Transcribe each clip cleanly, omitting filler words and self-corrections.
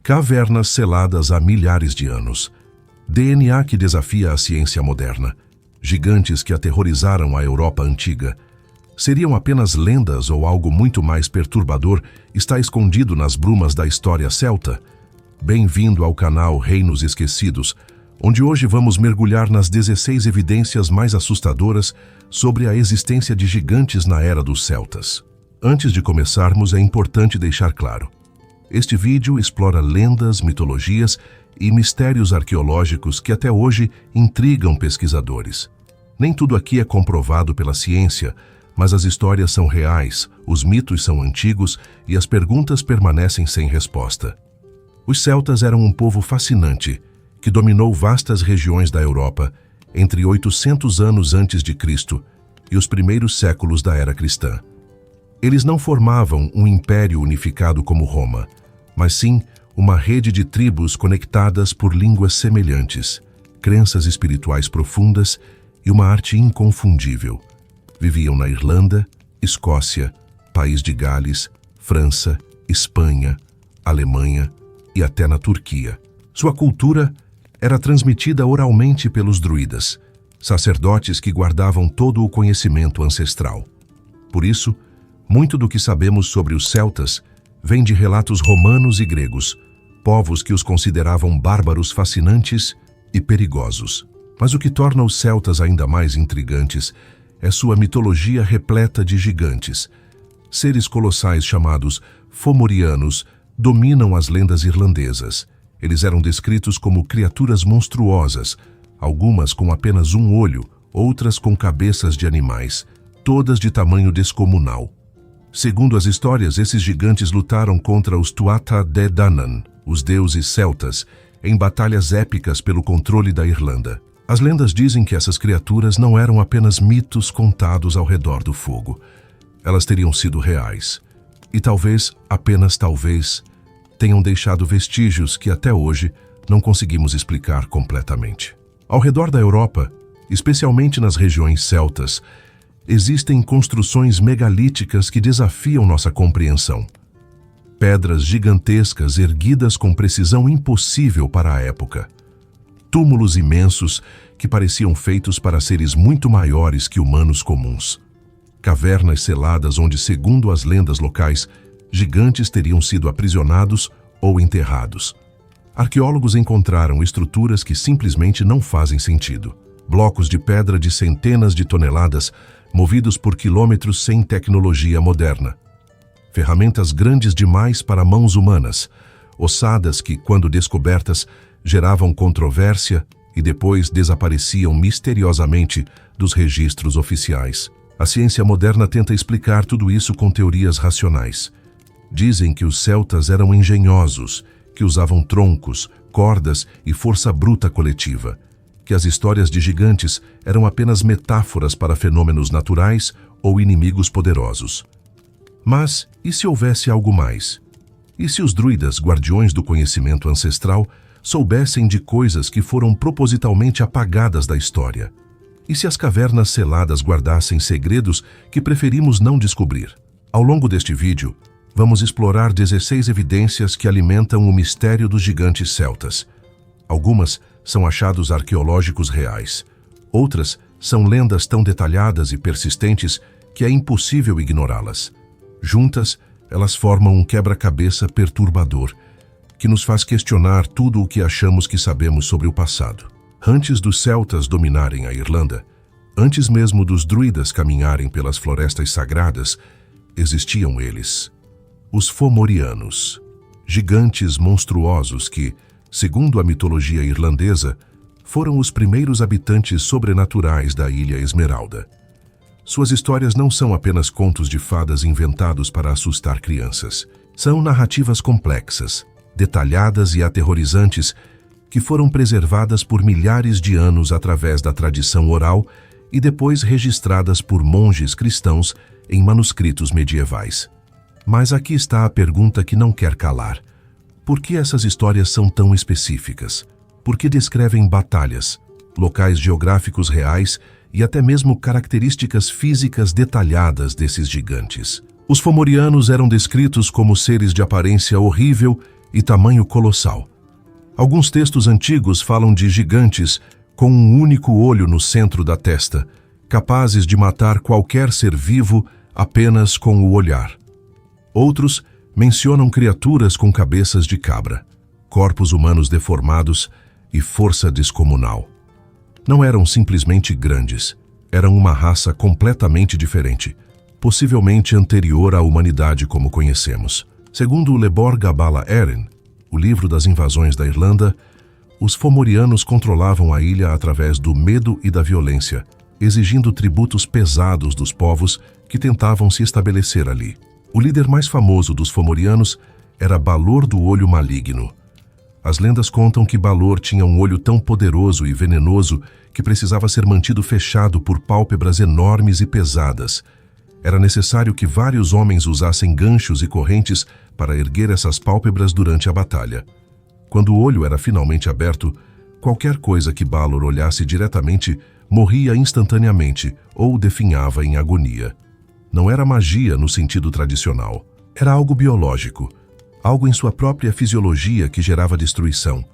Cavernas seladas há milhares de anos. DNA que desafia a ciência moderna. Gigantes que aterrorizaram a Europa antiga. Seriam apenas lendas ou algo muito mais perturbador está escondido nas brumas da história celta? Bem-vindo ao canal Reinos Esquecidos, onde hoje vamos mergulhar nas 16 evidências mais assustadoras sobre a existência de gigantes na era dos celtas. Antes de começarmos, é importante deixar claro: este vídeo explora lendas, mitologias e mistérios arqueológicos que até hoje intrigam pesquisadores. Nem tudo aqui é comprovado pela ciência, mas as histórias são reais, os mitos são antigos e as perguntas permanecem sem resposta. Os celtas eram um povo fascinante, que dominou vastas regiões da Europa entre 800 anos antes de Cristo e os primeiros séculos da era cristã. Eles não formavam um império unificado como Roma, mas sim uma rede de tribos conectadas por línguas semelhantes, crenças espirituais profundas e uma arte inconfundível. Viviam na Irlanda, Escócia, País de Gales, França, Espanha, Alemanha e até na Turquia. Sua cultura era transmitida oralmente pelos druidas, sacerdotes que guardavam todo o conhecimento ancestral. Por isso, muito do que sabemos sobre os celtas vem de relatos romanos e gregos, povos que os consideravam bárbaros fascinantes e perigosos. Mas o que torna os celtas ainda mais intrigantes é sua mitologia repleta de gigantes. Seres colossais chamados fomorianos dominam as lendas irlandesas. Eles eram descritos como criaturas monstruosas, algumas com apenas um olho, outras com cabeças de animais, todas de tamanho descomunal. Segundo as histórias, esses gigantes lutaram contra os Tuatha Dé Danann, os deuses celtas, em batalhas épicas pelo controle da Irlanda. As lendas dizem que essas criaturas não eram apenas mitos contados ao redor do fogo. Elas teriam sido reais. E talvez, apenas talvez, tenham deixado vestígios que até hoje não conseguimos explicar completamente. Ao redor da Europa, especialmente nas regiões celtas, existem construções megalíticas que desafiam nossa compreensão. Pedras gigantescas erguidas com precisão impossível para a época. Túmulos imensos que pareciam feitos para seres muito maiores que humanos comuns. Cavernas seladas onde, segundo as lendas locais, gigantes teriam sido aprisionados ou enterrados. Arqueólogos encontraram estruturas que simplesmente não fazem sentido. Blocos de pedra de centenas de toneladas, movidos por quilômetros sem tecnologia moderna. Ferramentas grandes demais para mãos humanas, ossadas que, quando descobertas, geravam controvérsia e depois desapareciam misteriosamente dos registros oficiais. A ciência moderna tenta explicar tudo isso com teorias racionais. Dizem que os celtas eram engenhosos, que usavam troncos, cordas e força bruta coletiva, que as histórias de gigantes eram apenas metáforas para fenômenos naturais ou inimigos poderosos. Mas, e se houvesse algo mais? E se os druidas, guardiões do conhecimento ancestral, soubessem de coisas que foram propositalmente apagadas da história? E se as cavernas seladas guardassem segredos que preferimos não descobrir? Ao longo deste vídeo, vamos explorar 16 evidências que alimentam o mistério dos gigantes celtas. Algumas são achados arqueológicos reais. Outras são lendas tão detalhadas e persistentes que é impossível ignorá-las. Juntas, elas formam um quebra-cabeça perturbador, que nos faz questionar tudo o que achamos que sabemos sobre o passado. Antes dos celtas dominarem a Irlanda, antes mesmo dos druidas caminharem pelas florestas sagradas, existiam eles, os fomorianos, gigantes monstruosos que, segundo a mitologia irlandesa, foram os primeiros habitantes sobrenaturais da Ilha Esmeralda. Suas histórias não são apenas contos de fadas inventados para assustar crianças. São narrativas complexas, detalhadas e aterrorizantes que foram preservadas por milhares de anos através da tradição oral e depois registradas por monges cristãos em manuscritos medievais. Mas aqui está a pergunta que não quer calar. Por que essas histórias são tão específicas? Por que descrevem batalhas, locais geográficos reais e até mesmo características físicas detalhadas desses gigantes? Os fomorianos eram descritos como seres de aparência horrível e tamanho colossal. Alguns textos antigos falam de gigantes com um único olho no centro da testa, capazes de matar qualquer ser vivo apenas com o olhar. Outros mencionam criaturas com cabeças de cabra, corpos humanos deformados e força descomunal. Não eram simplesmente grandes, eram uma raça completamente diferente, possivelmente anterior à humanidade como conhecemos. Segundo o Lebor Gabála Érenn, o livro das invasões da Irlanda, os fomorianos controlavam a ilha através do medo e da violência, exigindo tributos pesados dos povos que tentavam se estabelecer ali. O líder mais famoso dos fomorianos era Balor do Olho Maligno. As lendas contam que Balor tinha um olho tão poderoso e venenoso que precisava ser mantido fechado por pálpebras enormes e pesadas. Era necessário que vários homens usassem ganchos e correntes para erguer essas pálpebras durante a batalha. Quando o olho era finalmente aberto, qualquer coisa que Balor olhasse diretamente morria instantaneamente ou definhava em agonia. Não era magia no sentido tradicional. Era algo biológico, algo em sua própria fisiologia que gerava destruição.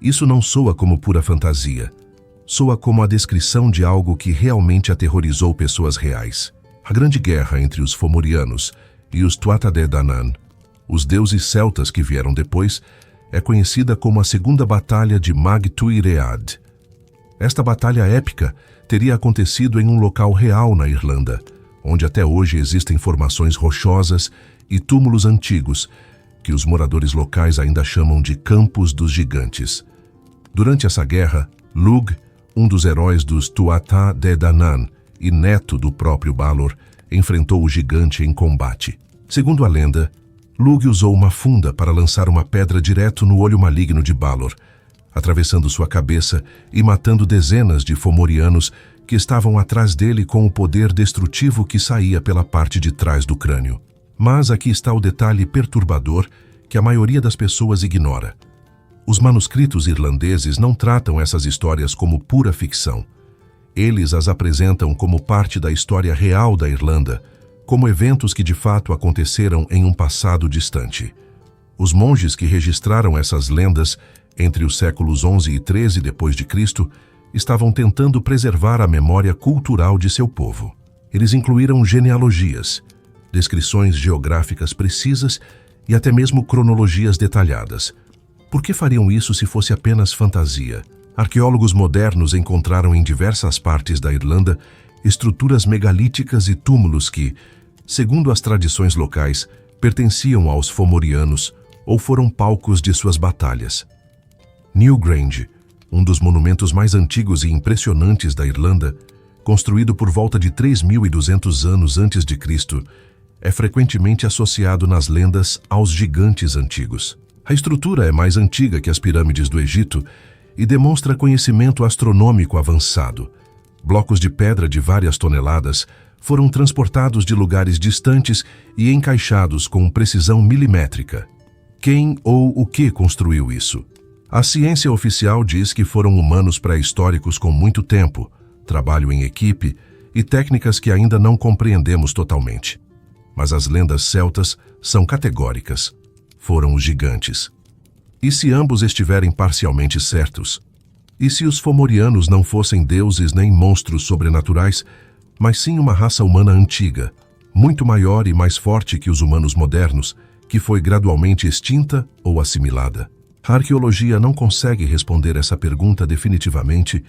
Isso não soa como pura fantasia. Soa como a descrição de algo que realmente aterrorizou pessoas reais. A grande guerra entre os fomorianos e os Tuatha Dé Danann, os deuses celtas que vieram depois, é conhecida como a Segunda Batalha de Mag Tuired Éad. Esta batalha épica teria acontecido em um local real na Irlanda, onde até hoje existem formações rochosas e túmulos antigos, que os moradores locais ainda chamam de Campos dos Gigantes. Durante essa guerra, Lugh, um dos heróis dos Tuatha Dé Danann e neto do próprio Balor, enfrentou o gigante em combate. Segundo a lenda, Lugh usou uma funda para lançar uma pedra direto no olho maligno de Balor, atravessando sua cabeça e matando dezenas de fomorianos que estavam atrás dele com o poder destrutivo que saía pela parte de trás do crânio. Mas aqui está o detalhe perturbador que a maioria das pessoas ignora. Os manuscritos irlandeses não tratam essas histórias como pura ficção. Eles as apresentam como parte da história real da Irlanda, como eventos que de fato aconteceram em um passado distante. Os monges que registraram essas lendas entre os séculos 11 e 13 d.C., estavam tentando preservar a memória cultural de seu povo. Eles incluíram genealogias, descrições geográficas precisas e até mesmo cronologias detalhadas. Por que fariam isso se fosse apenas fantasia? Arqueólogos modernos encontraram em diversas partes da Irlanda estruturas megalíticas e túmulos que, segundo as tradições locais, pertenciam aos fomorianos ou foram palcos de suas batalhas. Newgrange, um dos monumentos mais antigos e impressionantes da Irlanda, construído por volta de 3.200 anos antes de Cristo, é frequentemente associado nas lendas aos gigantes antigos. A estrutura é mais antiga que as pirâmides do Egito e demonstra conhecimento astronômico avançado. Blocos de pedra de várias toneladas foram transportados de lugares distantes e encaixados com precisão milimétrica. Quem ou o que construiu isso? A ciência oficial diz que foram humanos pré-históricos com muito tempo, trabalho em equipe e técnicas que ainda não compreendemos totalmente. Mas as lendas celtas são categóricas. Foram os gigantes. E se ambos estiverem parcialmente certos? E se os fomorianos não fossem deuses nem monstros sobrenaturais, mas sim uma raça humana antiga, muito maior e mais forte que os humanos modernos, que foi gradualmente extinta ou assimilada? A arqueologia não consegue responder essa pergunta definitivamente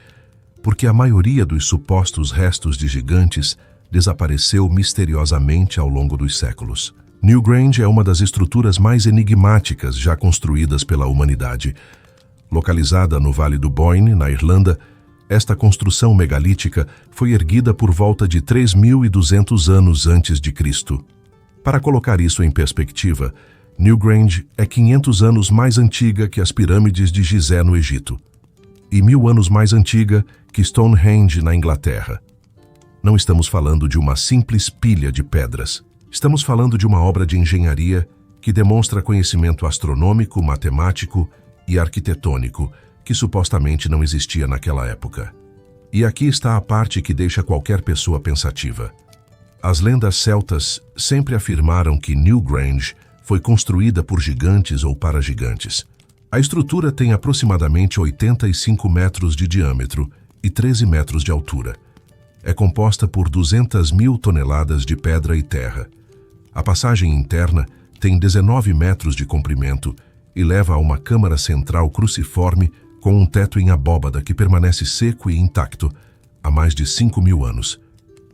porque a maioria dos supostos restos de gigantes desapareceu misteriosamente ao longo dos séculos. Newgrange é uma das estruturas mais enigmáticas já construídas pela humanidade. Localizada no Vale do Boyne, na Irlanda, esta construção megalítica foi erguida por volta de 3.200 anos antes de Cristo. Para colocar isso em perspectiva, Newgrange é 500 anos mais antiga que as pirâmides de Gizé no Egito e 1000 anos mais antiga que Stonehenge na Inglaterra. Não estamos falando de uma simples pilha de pedras. Estamos falando de uma obra de engenharia que demonstra conhecimento astronômico, matemático e arquitetônico que supostamente não existia naquela época. E aqui está a parte que deixa qualquer pessoa pensativa. As lendas celtas sempre afirmaram que Newgrange foi construída por gigantes ou para gigantes. A estrutura tem aproximadamente 85 metros de diâmetro e 13 metros de altura. É composta por 200.000 toneladas de pedra e terra. A passagem interna tem 19 metros de comprimento e leva a uma câmara central cruciforme com um teto em abóbada que permanece seco e intacto há mais de 5.000 anos.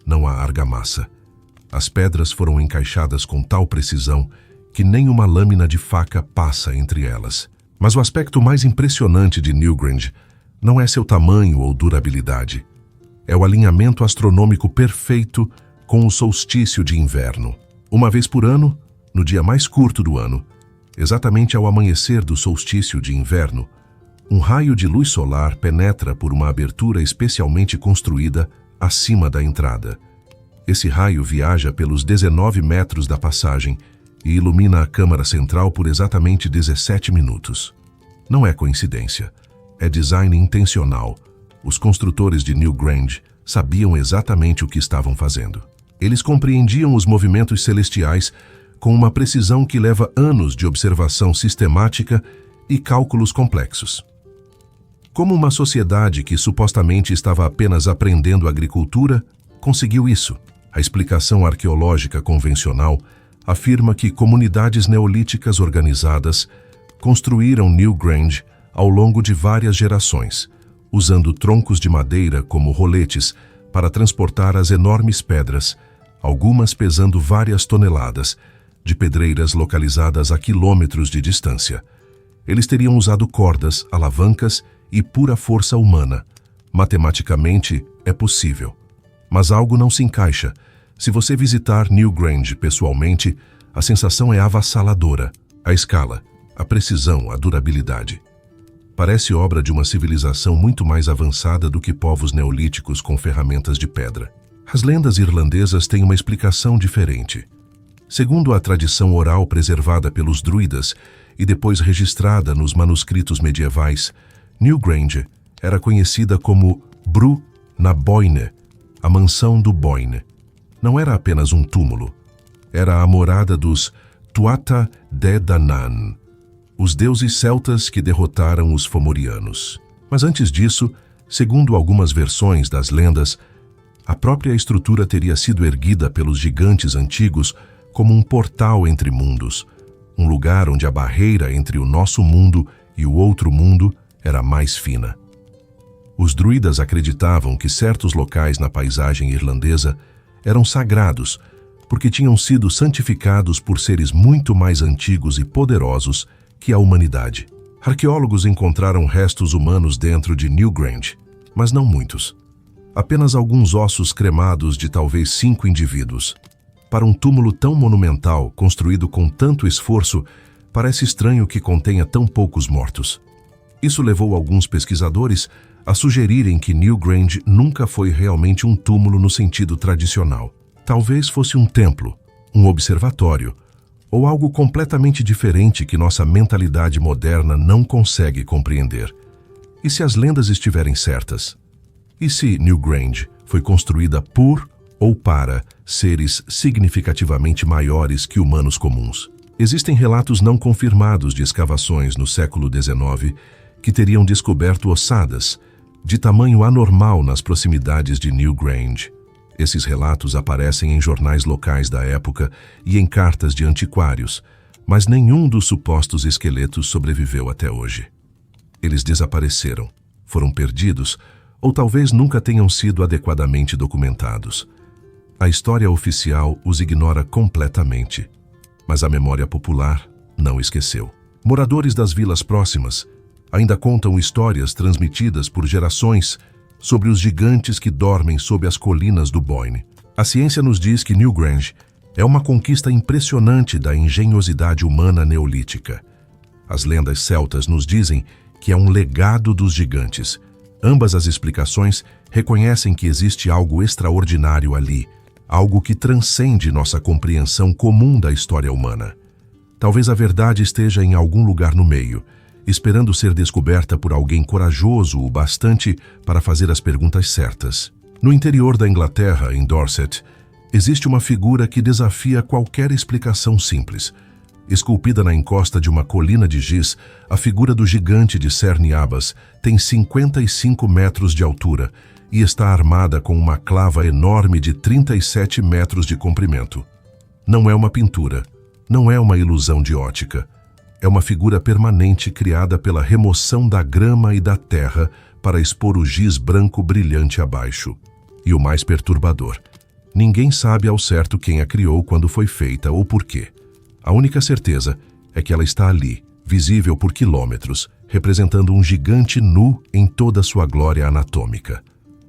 Não há argamassa. As pedras foram encaixadas com tal precisão que nem uma lâmina de faca passa entre elas. Mas o aspecto mais impressionante de Newgrange não é seu tamanho ou durabilidade. É o alinhamento astronômico perfeito com o solstício de inverno. Uma vez por ano, no dia mais curto do ano, exatamente ao amanhecer do solstício de inverno, um raio de luz solar penetra por uma abertura especialmente construída acima da entrada. Esse raio viaja pelos 19 metros da passagem e ilumina a câmara central por exatamente 17 minutos. Não é coincidência, é design intencional. Os construtores de Newgrange sabiam exatamente o que estavam fazendo. Eles compreendiam os movimentos celestiais com uma precisão que leva anos de observação sistemática e cálculos complexos. Como uma sociedade que supostamente estava apenas aprendendo agricultura, conseguiu isso? A explicação arqueológica convencional afirma que comunidades neolíticas organizadas construíram Newgrange ao longo de várias gerações, usando troncos de madeira como roletes para transportar as enormes pedras, algumas pesando várias toneladas, de pedreiras localizadas a quilômetros de distância. Eles teriam usado cordas, alavancas e pura força humana. Matematicamente, é possível. Mas algo não se encaixa. Se você visitar Newgrange pessoalmente, a sensação é avassaladora. A escala, a precisão, a durabilidade. Parece obra de uma civilização muito mais avançada do que povos neolíticos com ferramentas de pedra. As lendas irlandesas têm uma explicação diferente. Segundo a tradição oral preservada pelos druidas e depois registrada nos manuscritos medievais, Newgrange era conhecida como Brú na Boine, a mansão do Boyne. Não era apenas um túmulo, era a morada dos Tuatha Dé Danann, os deuses celtas que derrotaram os fomorianos. Mas antes disso, segundo algumas versões das lendas, a própria estrutura teria sido erguida pelos gigantes antigos como um portal entre mundos, um lugar onde a barreira entre o nosso mundo e o outro mundo era mais fina. Os druidas acreditavam que certos locais na paisagem irlandesa eram sagrados porque tinham sido santificados por seres muito mais antigos e poderosos que a humanidade. Arqueólogos encontraram restos humanos dentro de Newgrange, mas não muitos. Apenas alguns ossos cremados de talvez 5 indivíduos. Para um túmulo tão monumental, construído com tanto esforço, parece estranho que contenha tão poucos mortos. Isso levou alguns pesquisadores a sugerirem que Newgrange nunca foi realmente um túmulo no sentido tradicional. Talvez fosse um templo, um observatório, ou algo completamente diferente que nossa mentalidade moderna não consegue compreender. E se as lendas estiverem certas? E se Newgrange foi construída por ou para seres significativamente maiores que humanos comuns? Existem relatos não confirmados de escavações no século XIX que teriam descoberto ossadas de tamanho anormal nas proximidades de Newgrange. Esses relatos aparecem em jornais locais da época e em cartas de antiquários, mas nenhum dos supostos esqueletos sobreviveu até hoje. Eles desapareceram, foram perdidos ou talvez nunca tenham sido adequadamente documentados. A história oficial os ignora completamente, mas a memória popular não esqueceu. Moradores das vilas próximas ainda contam histórias transmitidas por gerações sobre os gigantes que dormem sob as colinas do Boyne. A ciência nos diz que Newgrange é uma conquista impressionante da engenhosidade humana neolítica. As lendas celtas nos dizem que é um legado dos gigantes. Ambas as explicações reconhecem que existe algo extraordinário ali, algo que transcende nossa compreensão comum da história humana. Talvez a verdade esteja em algum lugar no meio, esperando ser descoberta por alguém corajoso o bastante para fazer as perguntas certas. No interior da Inglaterra, em Dorset, existe uma figura que desafia qualquer explicação simples. Esculpida na encosta de uma colina de giz, a figura do gigante de Cerne-Abas tem 55 metros de altura e está armada com uma clava enorme de 37 metros de comprimento. Não é uma pintura, não é uma ilusão de ótica. É uma figura permanente criada pela remoção da grama e da terra para expor o giz branco brilhante abaixo. E o mais perturbador, ninguém sabe ao certo quem a criou quando foi feita ou por quê. A única certeza é que ela está ali, visível por quilômetros, representando um gigante nu em toda sua glória anatômica.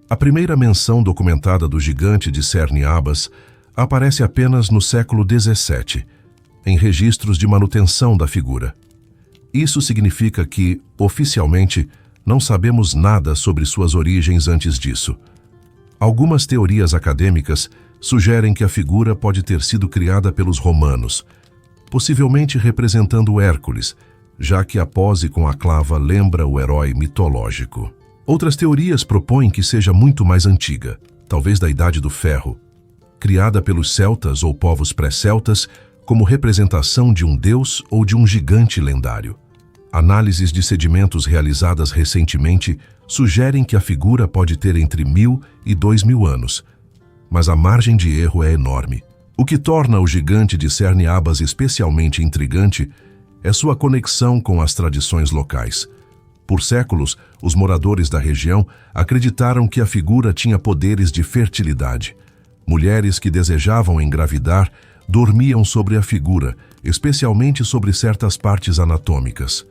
A primeira menção documentada do gigante de Cerne-Abas aparece apenas no século XVII, em registros de manutenção da figura. Isso significa que, oficialmente, não sabemos nada sobre suas origens antes disso. Algumas teorias acadêmicas sugerem que a figura pode ter sido criada pelos romanos, possivelmente representando Hércules, já que a pose com a clava lembra o herói mitológico. Outras teorias propõem que seja muito mais antiga, talvez da Idade do Ferro, criada pelos celtas ou povos pré-celtas como representação de um deus ou de um gigante lendário. Análises de sedimentos realizadas recentemente sugerem que a figura pode ter entre 1000 e 2000 anos, mas a margem de erro é enorme. O que torna o gigante de Cerne-Abas especialmente intrigante é sua conexão com as tradições locais. Por séculos, os moradores da região acreditaram que a figura tinha poderes de fertilidade. Mulheres que desejavam engravidar dormiam sobre a figura, especialmente sobre certas partes anatômicas.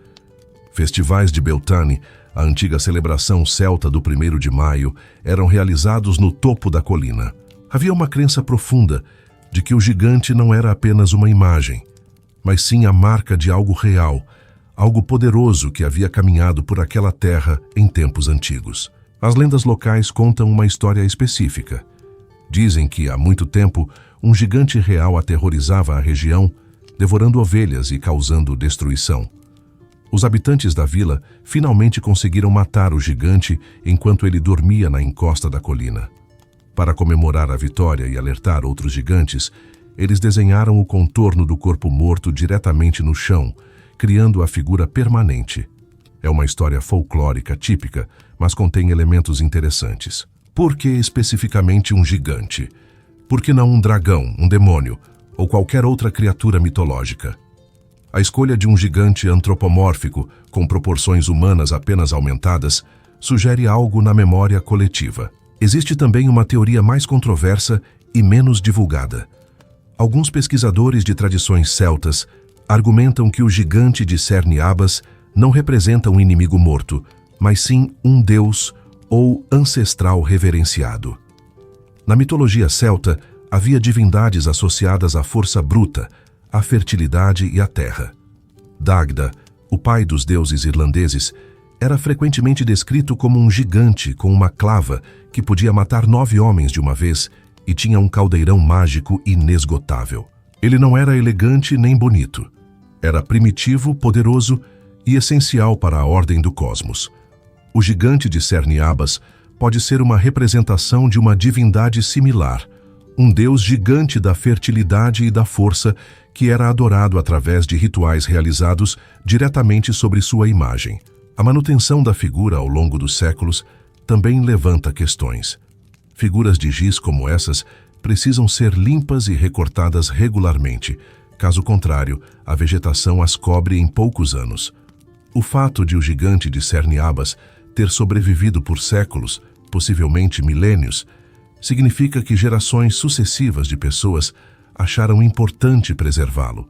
Festivais de Beltane, a antiga celebração celta do 1º de maio, eram realizados no topo da colina. Havia uma crença profunda de que o gigante não era apenas uma imagem, mas sim a marca de algo real, algo poderoso que havia caminhado por aquela terra em tempos antigos. As lendas locais contam uma história específica. Dizem que, há muito tempo, um gigante real aterrorizava a região, devorando ovelhas e causando destruição. Os habitantes da vila finalmente conseguiram matar o gigante enquanto ele dormia na encosta da colina. Para comemorar a vitória e alertar outros gigantes, eles desenharam o contorno do corpo morto diretamente no chão, criando a figura permanente. É uma história folclórica típica, mas contém elementos interessantes. Por que especificamente um gigante? Por que não um dragão, um demônio, ou qualquer outra criatura mitológica? A escolha de um gigante antropomórfico, com proporções humanas apenas aumentadas, sugere algo na memória coletiva. Existe também uma teoria mais controversa e menos divulgada. Alguns pesquisadores de tradições celtas argumentam que o gigante de Cerne-Abas não representa um inimigo morto, mas sim um deus ou ancestral reverenciado. Na mitologia celta, havia divindades associadas à força bruta, à fertilidade e à terra. Dagda, o pai dos deuses irlandeses, era frequentemente descrito como um gigante com uma clava que podia matar 9 homens de uma vez e tinha um caldeirão mágico inesgotável. Ele não era elegante nem bonito. Era primitivo, poderoso e essencial para a ordem do cosmos. O gigante de Cerne-Abas pode ser uma representação de uma divindade similar, um deus gigante da fertilidade e da força que era adorado através de rituais realizados diretamente sobre sua imagem. A manutenção da figura ao longo dos séculos também levanta questões. Figuras de giz como essas precisam ser limpas e recortadas regularmente. Caso contrário, a vegetação as cobre em poucos anos. O fato de o gigante de Cerne-Abas ter sobrevivido por séculos, possivelmente milênios, significa que gerações sucessivas de pessoas acharam importante preservá-lo.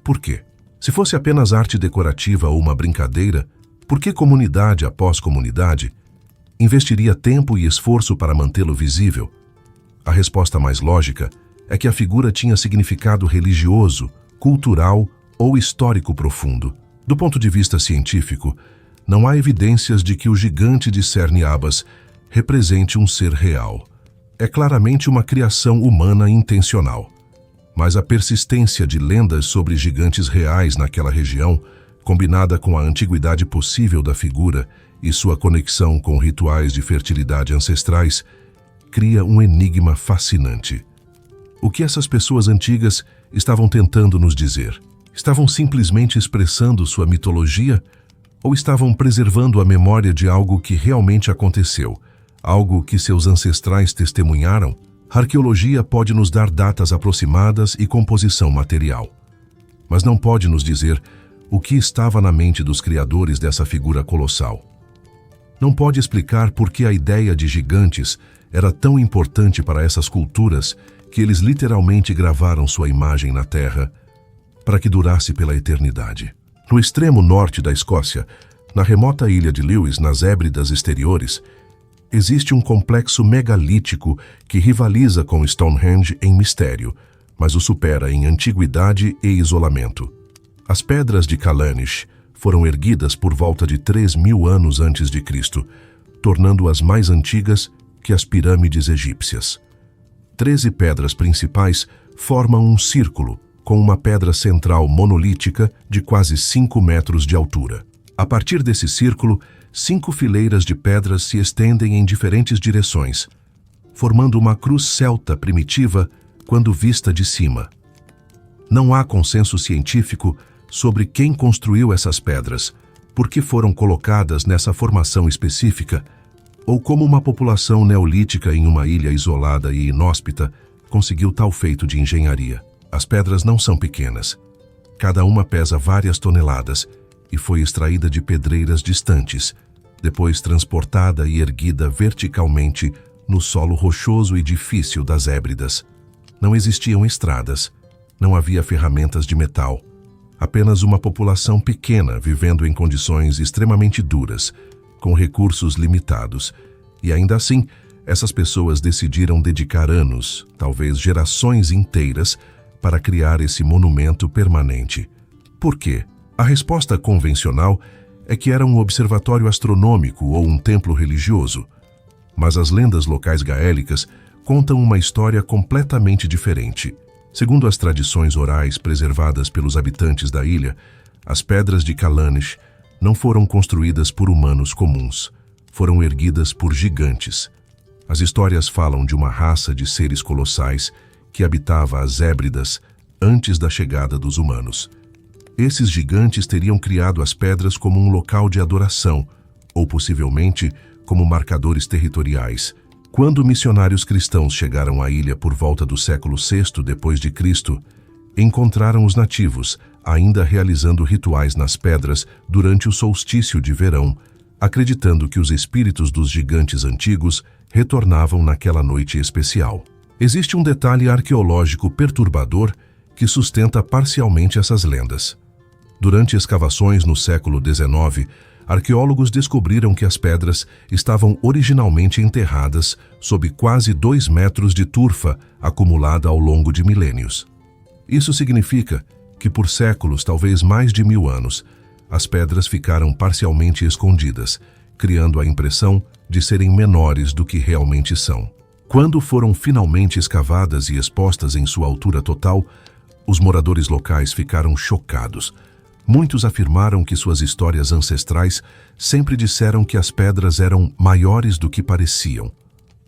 Por quê? Se fosse apenas arte decorativa ou uma brincadeira, por que comunidade após comunidade investiria tempo e esforço para mantê-lo visível? A resposta mais lógica é que a figura tinha significado religioso, cultural ou histórico profundo. Do ponto de vista científico, não há evidências de que o gigante de Cerne-Abas represente um ser real. É claramente uma criação humana intencional. Mas a persistência de lendas sobre gigantes reais naquela região, combinada com a antiguidade possível da figura e sua conexão com rituais de fertilidade ancestrais, cria um enigma fascinante. O que essas pessoas antigas estavam tentando nos dizer? Estavam simplesmente expressando sua mitologia ou estavam preservando a memória de algo que realmente aconteceu, algo que seus ancestrais testemunharam? A arqueologia pode nos dar datas aproximadas e composição material, mas não pode nos dizer o que estava na mente dos criadores dessa figura colossal. Não pode explicar por que a ideia de gigantes era tão importante para essas culturas que eles literalmente gravaram sua imagem na terra para que durasse pela eternidade. No extremo norte da Escócia, na remota ilha de Lewis, nas Hébridas exteriores, existe um complexo megalítico que rivaliza com Stonehenge em mistério, mas o supera em antiguidade e isolamento. As pedras de Callanish foram erguidas por volta de 3.000 anos antes de Cristo, tornando-as mais antigas que as pirâmides egípcias. 13 pedras principais formam um círculo, com uma pedra central monolítica de quase 5 metros de altura. A partir desse círculo, 5 fileiras de pedras se estendem em diferentes direções, formando uma cruz celta primitiva quando vista de cima. Não há consenso científico sobre quem construiu essas pedras, por que foram colocadas nessa formação específica, ou como uma população neolítica em uma ilha isolada e inóspita conseguiu tal feito de engenharia. As pedras não são pequenas. Cada uma pesa várias toneladas e foi extraída de pedreiras distantes, depois transportada e erguida verticalmente no solo rochoso e difícil das Hébridas. Não existiam estradas, não havia ferramentas de metal, apenas uma população pequena vivendo em condições extremamente duras, com recursos limitados, e ainda assim, essas pessoas decidiram dedicar anos, talvez gerações inteiras, para criar esse monumento permanente. Por quê? A resposta convencional é que era um observatório astronômico ou um templo religioso. Mas as lendas locais gaélicas contam uma história completamente diferente. Segundo as tradições orais preservadas pelos habitantes da ilha, as pedras de Callanish não foram construídas por humanos comuns, foram erguidas por gigantes. As histórias falam de uma raça de seres colossais que habitava as Hébridas antes da chegada dos humanos. Esses gigantes teriam criado as pedras como um local de adoração, ou possivelmente como marcadores territoriais. Quando missionários cristãos chegaram à ilha por volta do século VI depois de Cristo, encontraram os nativos ainda realizando rituais nas pedras durante o solstício de verão, acreditando que os espíritos dos gigantes antigos retornavam naquela noite especial. Existe um detalhe arqueológico perturbador que sustenta parcialmente essas lendas. Durante escavações no século XIX, arqueólogos descobriram que as pedras estavam originalmente enterradas sob quase 2 metros de turfa acumulada ao longo de milênios. Isso significa que por séculos, talvez mais de 1000 anos, as pedras ficaram parcialmente escondidas, criando a impressão de serem menores do que realmente são. Quando foram finalmente escavadas e expostas em sua altura total, os moradores locais ficaram chocados. Muitos afirmaram que suas histórias ancestrais sempre disseram que as pedras eram maiores do que pareciam.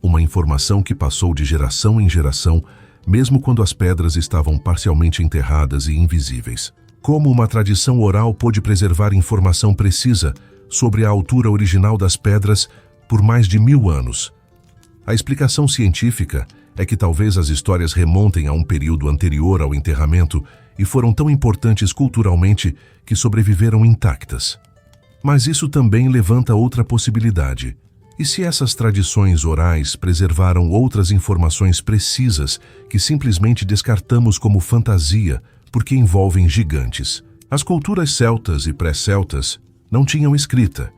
Uma informação que passou de geração em geração, mesmo quando as pedras estavam parcialmente enterradas e invisíveis. Como uma tradição oral pôde preservar informação precisa sobre a altura original das pedras por mais de 1000 anos? A explicação científica é que talvez as histórias remontem a um período anterior ao enterramento e foram tão importantes culturalmente que sobreviveram intactas. Mas isso também levanta outra possibilidade. E se essas tradições orais preservaram outras informações precisas que simplesmente descartamos como fantasia porque envolvem gigantes? As culturas celtas e pré-celtas não tinham escrita,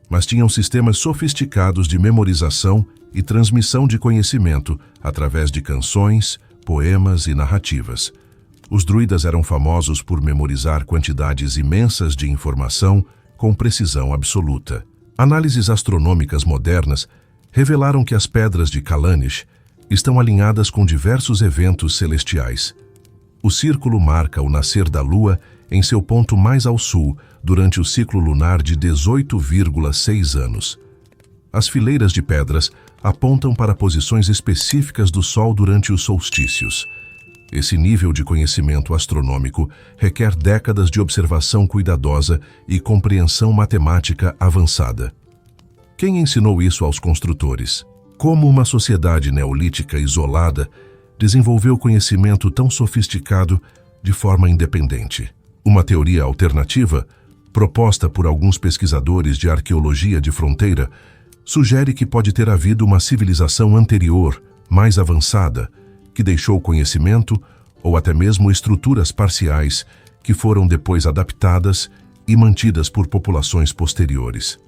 mas tinham sistemas sofisticados de memorização e transmissão de conhecimento através de canções, poemas e narrativas. Os druidas eram famosos por memorizar quantidades imensas de informação com precisão absoluta. Análises astronômicas modernas revelaram que as pedras de Callanish estão alinhadas com diversos eventos celestiais. O círculo marca o nascer da Lua em seu ponto mais ao sul durante o ciclo lunar de 18,6 anos. As fileiras de pedras apontam para posições específicas do Sol durante os solstícios. Esse nível de conhecimento astronômico requer décadas de observação cuidadosa e compreensão matemática avançada. Quem ensinou isso aos construtores? Como uma sociedade neolítica isolada desenvolveu conhecimento tão sofisticado de forma independente? Uma teoria alternativa, proposta por alguns pesquisadores de arqueologia de fronteira, sugere que pode ter havido uma civilização anterior, mais avançada, que deixou conhecimento ou até mesmo estruturas parciais que foram depois adaptadas e mantidas por populações posteriores.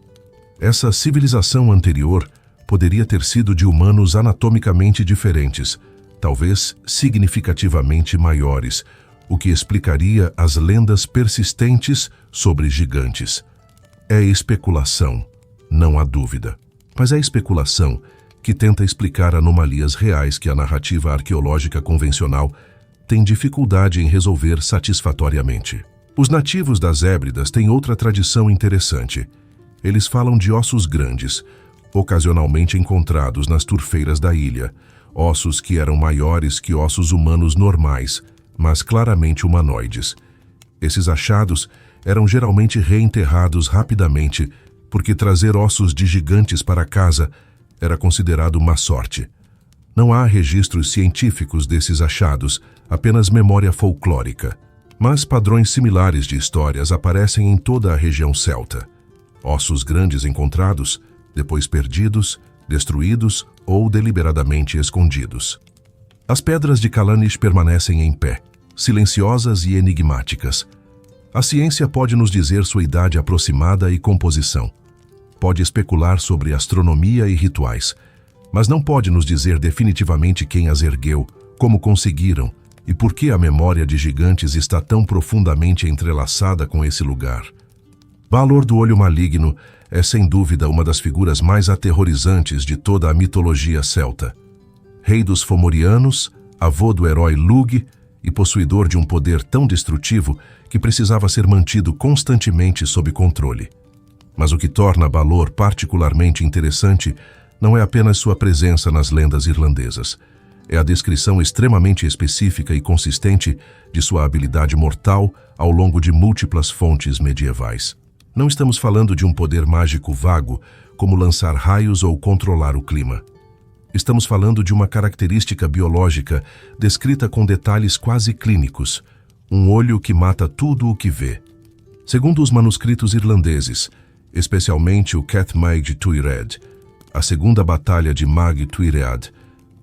Essa civilização anterior poderia ter sido de humanos anatomicamente diferentes, talvez significativamente maiores, o que explicaria as lendas persistentes sobre gigantes. É especulação, não há dúvida. Mas é especulação que tenta explicar anomalias reais que a narrativa arqueológica convencional tem dificuldade em resolver satisfatoriamente. Os nativos das Hébridas têm outra tradição interessante. Eles falam de ossos grandes, ocasionalmente encontrados nas turfeiras da ilha, ossos que eram maiores que ossos humanos normais, mas claramente humanoides. Esses achados eram geralmente reenterrados rapidamente, porque trazer ossos de gigantes para casa era considerado má sorte. Não há registros científicos desses achados, apenas memória folclórica. Mas padrões similares de histórias aparecem em toda a região celta. Ossos grandes encontrados, depois perdidos, destruídos ou deliberadamente escondidos. As pedras de Calanish permanecem em pé, silenciosas e enigmáticas. A ciência pode nos dizer sua idade aproximada e composição. Pode especular sobre astronomia e rituais, mas não pode nos dizer definitivamente quem as ergueu, como conseguiram e por que a memória de gigantes está tão profundamente entrelaçada com esse lugar. Balor do Olho Maligno é sem dúvida uma das figuras mais aterrorizantes de toda a mitologia celta. Rei dos Fomorianos, avô do herói Lugh e possuidor de um poder tão destrutivo que precisava ser mantido constantemente sob controle. Mas o que torna Balor particularmente interessante não é apenas sua presença nas lendas irlandesas. É a descrição extremamente específica e consistente de sua habilidade mortal ao longo de múltiplas fontes medievais. Não estamos falando de um poder mágico vago, como lançar raios ou controlar o clima. Estamos falando de uma característica biológica descrita com detalhes quase clínicos, um olho que mata tudo o que vê. Segundo os manuscritos irlandeses, especialmente o Cath Maig Tuired, a segunda batalha de Mag Tuiread,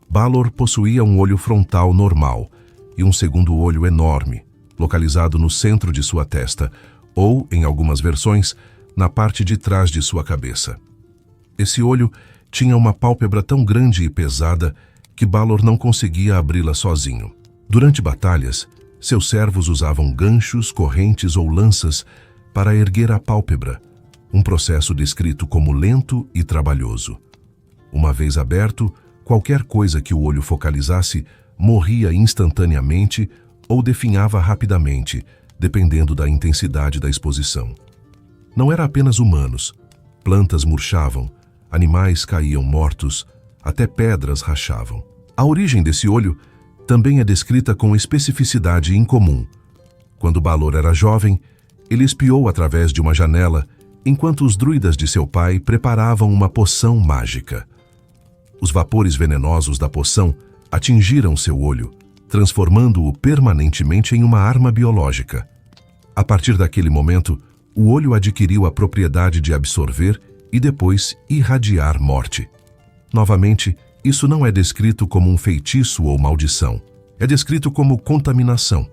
Balor possuía um olho frontal normal e um segundo olho enorme, localizado no centro de sua testa, ou, em algumas versões, na parte de trás de sua cabeça. Esse olho tinha uma pálpebra tão grande e pesada que Balor não conseguia abri-la sozinho. Durante batalhas, seus servos usavam ganchos, correntes ou lanças para erguer a pálpebra, um processo descrito como lento e trabalhoso. Uma vez aberto, qualquer coisa que o olho focalizasse morria instantaneamente ou definhava rapidamente, dependendo da intensidade da exposição. Não era apenas humanos. Plantas murchavam, animais caíam mortos, até pedras rachavam. A origem desse olho também é descrita com especificidade incomum. Quando Balor era jovem, ele espiou através de uma janela enquanto os druidas de seu pai preparavam uma poção mágica. Os vapores venenosos da poção atingiram seu olho, transformando-o permanentemente em uma arma biológica. A partir daquele momento, o olho adquiriu a propriedade de absorver e depois irradiar morte. Novamente, isso não é descrito como um feitiço ou maldição. É descrito como contaminação,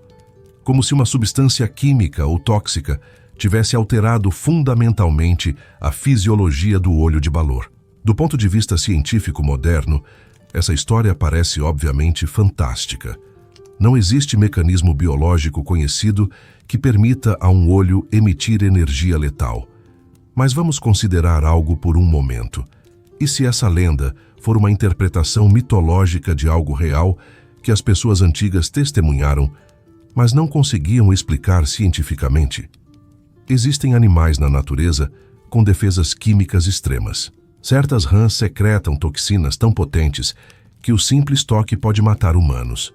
como se uma substância química ou tóxica tivesse alterado fundamentalmente a fisiologia do olho de Balor. Do ponto de vista científico moderno, essa história parece obviamente fantástica. Não existe mecanismo biológico conhecido que permita a um olho emitir energia letal. Mas vamos considerar algo por um momento. E se essa lenda for uma interpretação mitológica de algo real que as pessoas antigas testemunharam, mas não conseguiam explicar cientificamente? Existem animais na natureza com defesas químicas extremas. Certas rãs secretam toxinas tão potentes que o simples toque pode matar humanos.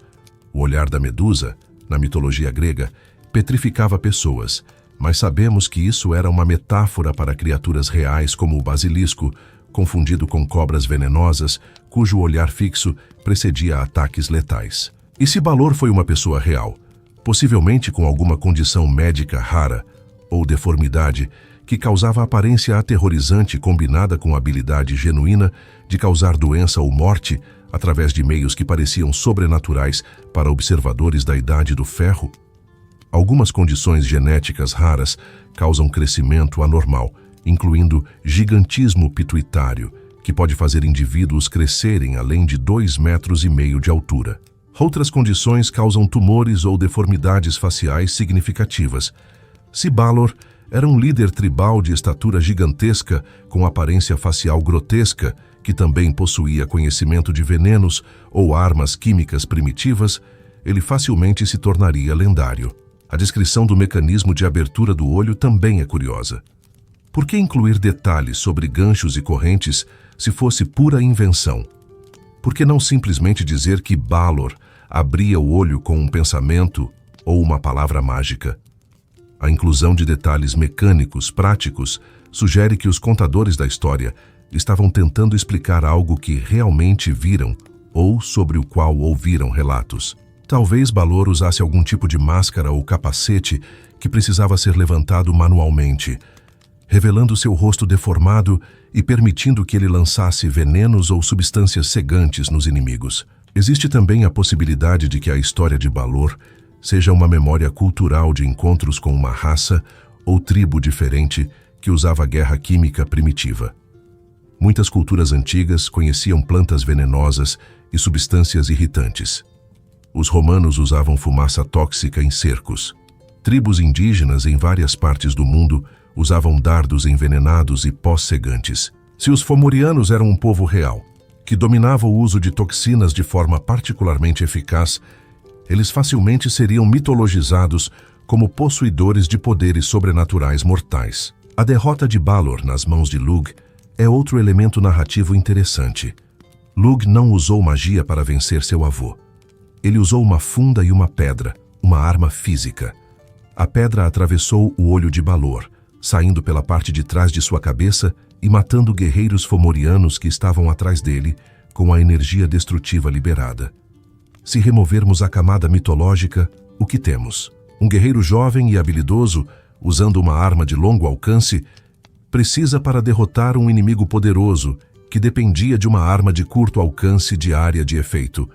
O olhar da Medusa, na mitologia grega, petrificava pessoas, mas sabemos que isso era uma metáfora para criaturas reais como o basilisco, confundido com cobras venenosas, cujo olhar fixo precedia ataques letais. E se Balor foi uma pessoa real, possivelmente com alguma condição médica rara ou deformidade que causava aparência aterrorizante combinada com a habilidade genuína de causar doença ou morte através de meios que pareciam sobrenaturais para observadores da Idade do Ferro? Algumas condições genéticas raras causam crescimento anormal, incluindo gigantismo pituitário, que pode fazer indivíduos crescerem além de 2,5 metros de altura. Outras condições causam tumores ou deformidades faciais significativas. Se Balor era um líder tribal de estatura gigantesca com aparência facial grotesca, que também possuía conhecimento de venenos ou armas químicas primitivas, ele facilmente se tornaria lendário. A descrição do mecanismo de abertura do olho também é curiosa. Por que incluir detalhes sobre ganchos e correntes se fosse pura invenção? Por que não simplesmente dizer que Balor abria o olho com um pensamento ou uma palavra mágica? A inclusão de detalhes mecânicos práticos sugere que os contadores da história estavam tentando explicar algo que realmente viram ou sobre o qual ouviram relatos. Talvez Balor usasse algum tipo de máscara ou capacete que precisava ser levantado manualmente, revelando seu rosto deformado e permitindo que ele lançasse venenos ou substâncias cegantes nos inimigos. Existe também a possibilidade de que a história de Balor seja uma memória cultural de encontros com uma raça ou tribo diferente que usava guerra química primitiva. Muitas culturas antigas conheciam plantas venenosas e substâncias irritantes. Os romanos usavam fumaça tóxica em cercos. Tribos indígenas em várias partes do mundo usavam dardos envenenados e pós cegantes. Se os fomorianos eram um povo real, que dominava o uso de toxinas de forma particularmente eficaz, eles facilmente seriam mitologizados como possuidores de poderes sobrenaturais mortais. A derrota de Balor nas mãos de Lugh é outro elemento narrativo interessante. Lugh não usou magia para vencer seu avô. Ele usou uma funda e uma pedra, uma arma física. A pedra atravessou o olho de Balor, saindo pela parte de trás de sua cabeça e matando guerreiros fomorianos que estavam atrás dele com a energia destrutiva liberada. Se removermos a camada mitológica, o que temos? Um guerreiro jovem e habilidoso, usando uma arma de longo alcance, precisa para derrotar um inimigo poderoso que dependia de uma arma de curto alcance de área de efeito.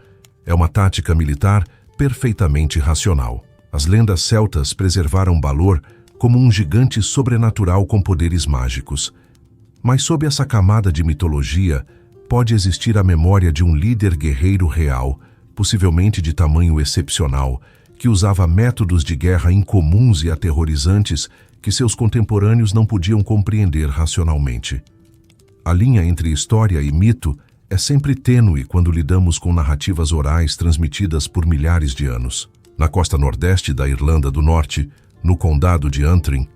É uma tática militar perfeitamente racional. As lendas celtas preservaram Balor como um gigante sobrenatural com poderes mágicos. Mas sob essa camada de mitologia, pode existir a memória de um líder guerreiro real, possivelmente de tamanho excepcional, que usava métodos de guerra incomuns e aterrorizantes que seus contemporâneos não podiam compreender racionalmente. A linha entre história e mito é sempre tênue quando lidamos com narrativas orais transmitidas por milhares de anos. Na costa nordeste da Irlanda do Norte, no condado de Antrim,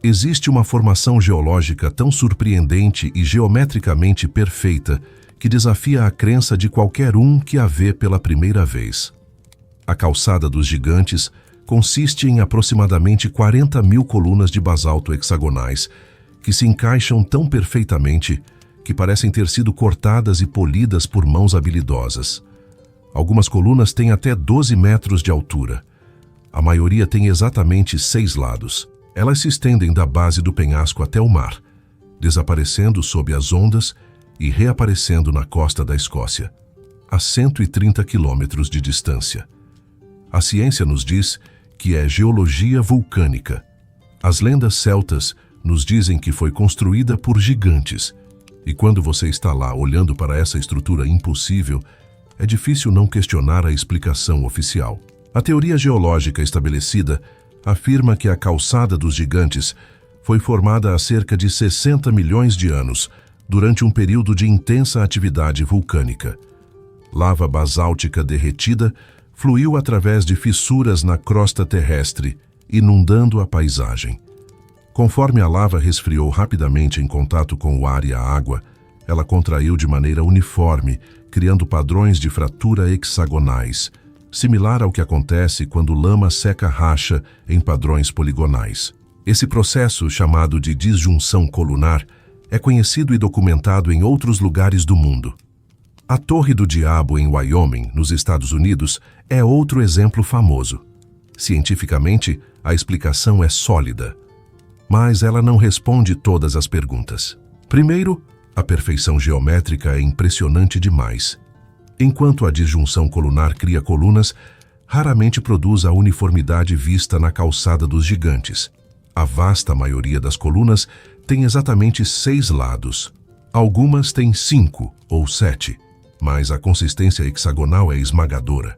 existe uma formação geológica tão surpreendente e geometricamente perfeita que desafia a crença de qualquer um que a vê pela primeira vez. A Calçada dos Gigantes consiste em aproximadamente 40.000 colunas de basalto hexagonais que se encaixam tão perfeitamente que parecem ter sido cortadas e polidas por mãos habilidosas. Algumas colunas têm até 12 metros de altura. A maioria tem exatamente 6 lados. Elas se estendem da base do penhasco até o mar, desaparecendo sob as ondas e reaparecendo na costa da Escócia, a 130 quilômetros de distância. A ciência nos diz que é geologia vulcânica. As lendas celtas nos dizem que foi construída por gigantes, e quando você está lá olhando para essa estrutura impossível, é difícil não questionar a explicação oficial. A teoria geológica estabelecida afirma que a Calçada dos Gigantes foi formada há cerca de 60 milhões de anos, durante um período de intensa atividade vulcânica. Lava basáltica derretida fluiu através de fissuras na crosta terrestre, inundando a paisagem. Conforme a lava resfriou rapidamente em contato com o ar e a água, ela contraiu de maneira uniforme, criando padrões de fratura hexagonais, similar ao que acontece quando lama seca racha em padrões poligonais. Esse processo, chamado de disjunção colunar, é conhecido e documentado em outros lugares do mundo. A Torre do Diabo, em Wyoming, nos Estados Unidos, é outro exemplo famoso. Cientificamente, a explicação é sólida, mas ela não responde todas as perguntas. Primeiro, a perfeição geométrica é impressionante demais. Enquanto a disjunção colunar cria colunas, raramente produz a uniformidade vista na calçada dos gigantes. A vasta maioria das colunas tem exatamente 6 lados. Algumas têm 5 ou 7, mas a consistência hexagonal é esmagadora.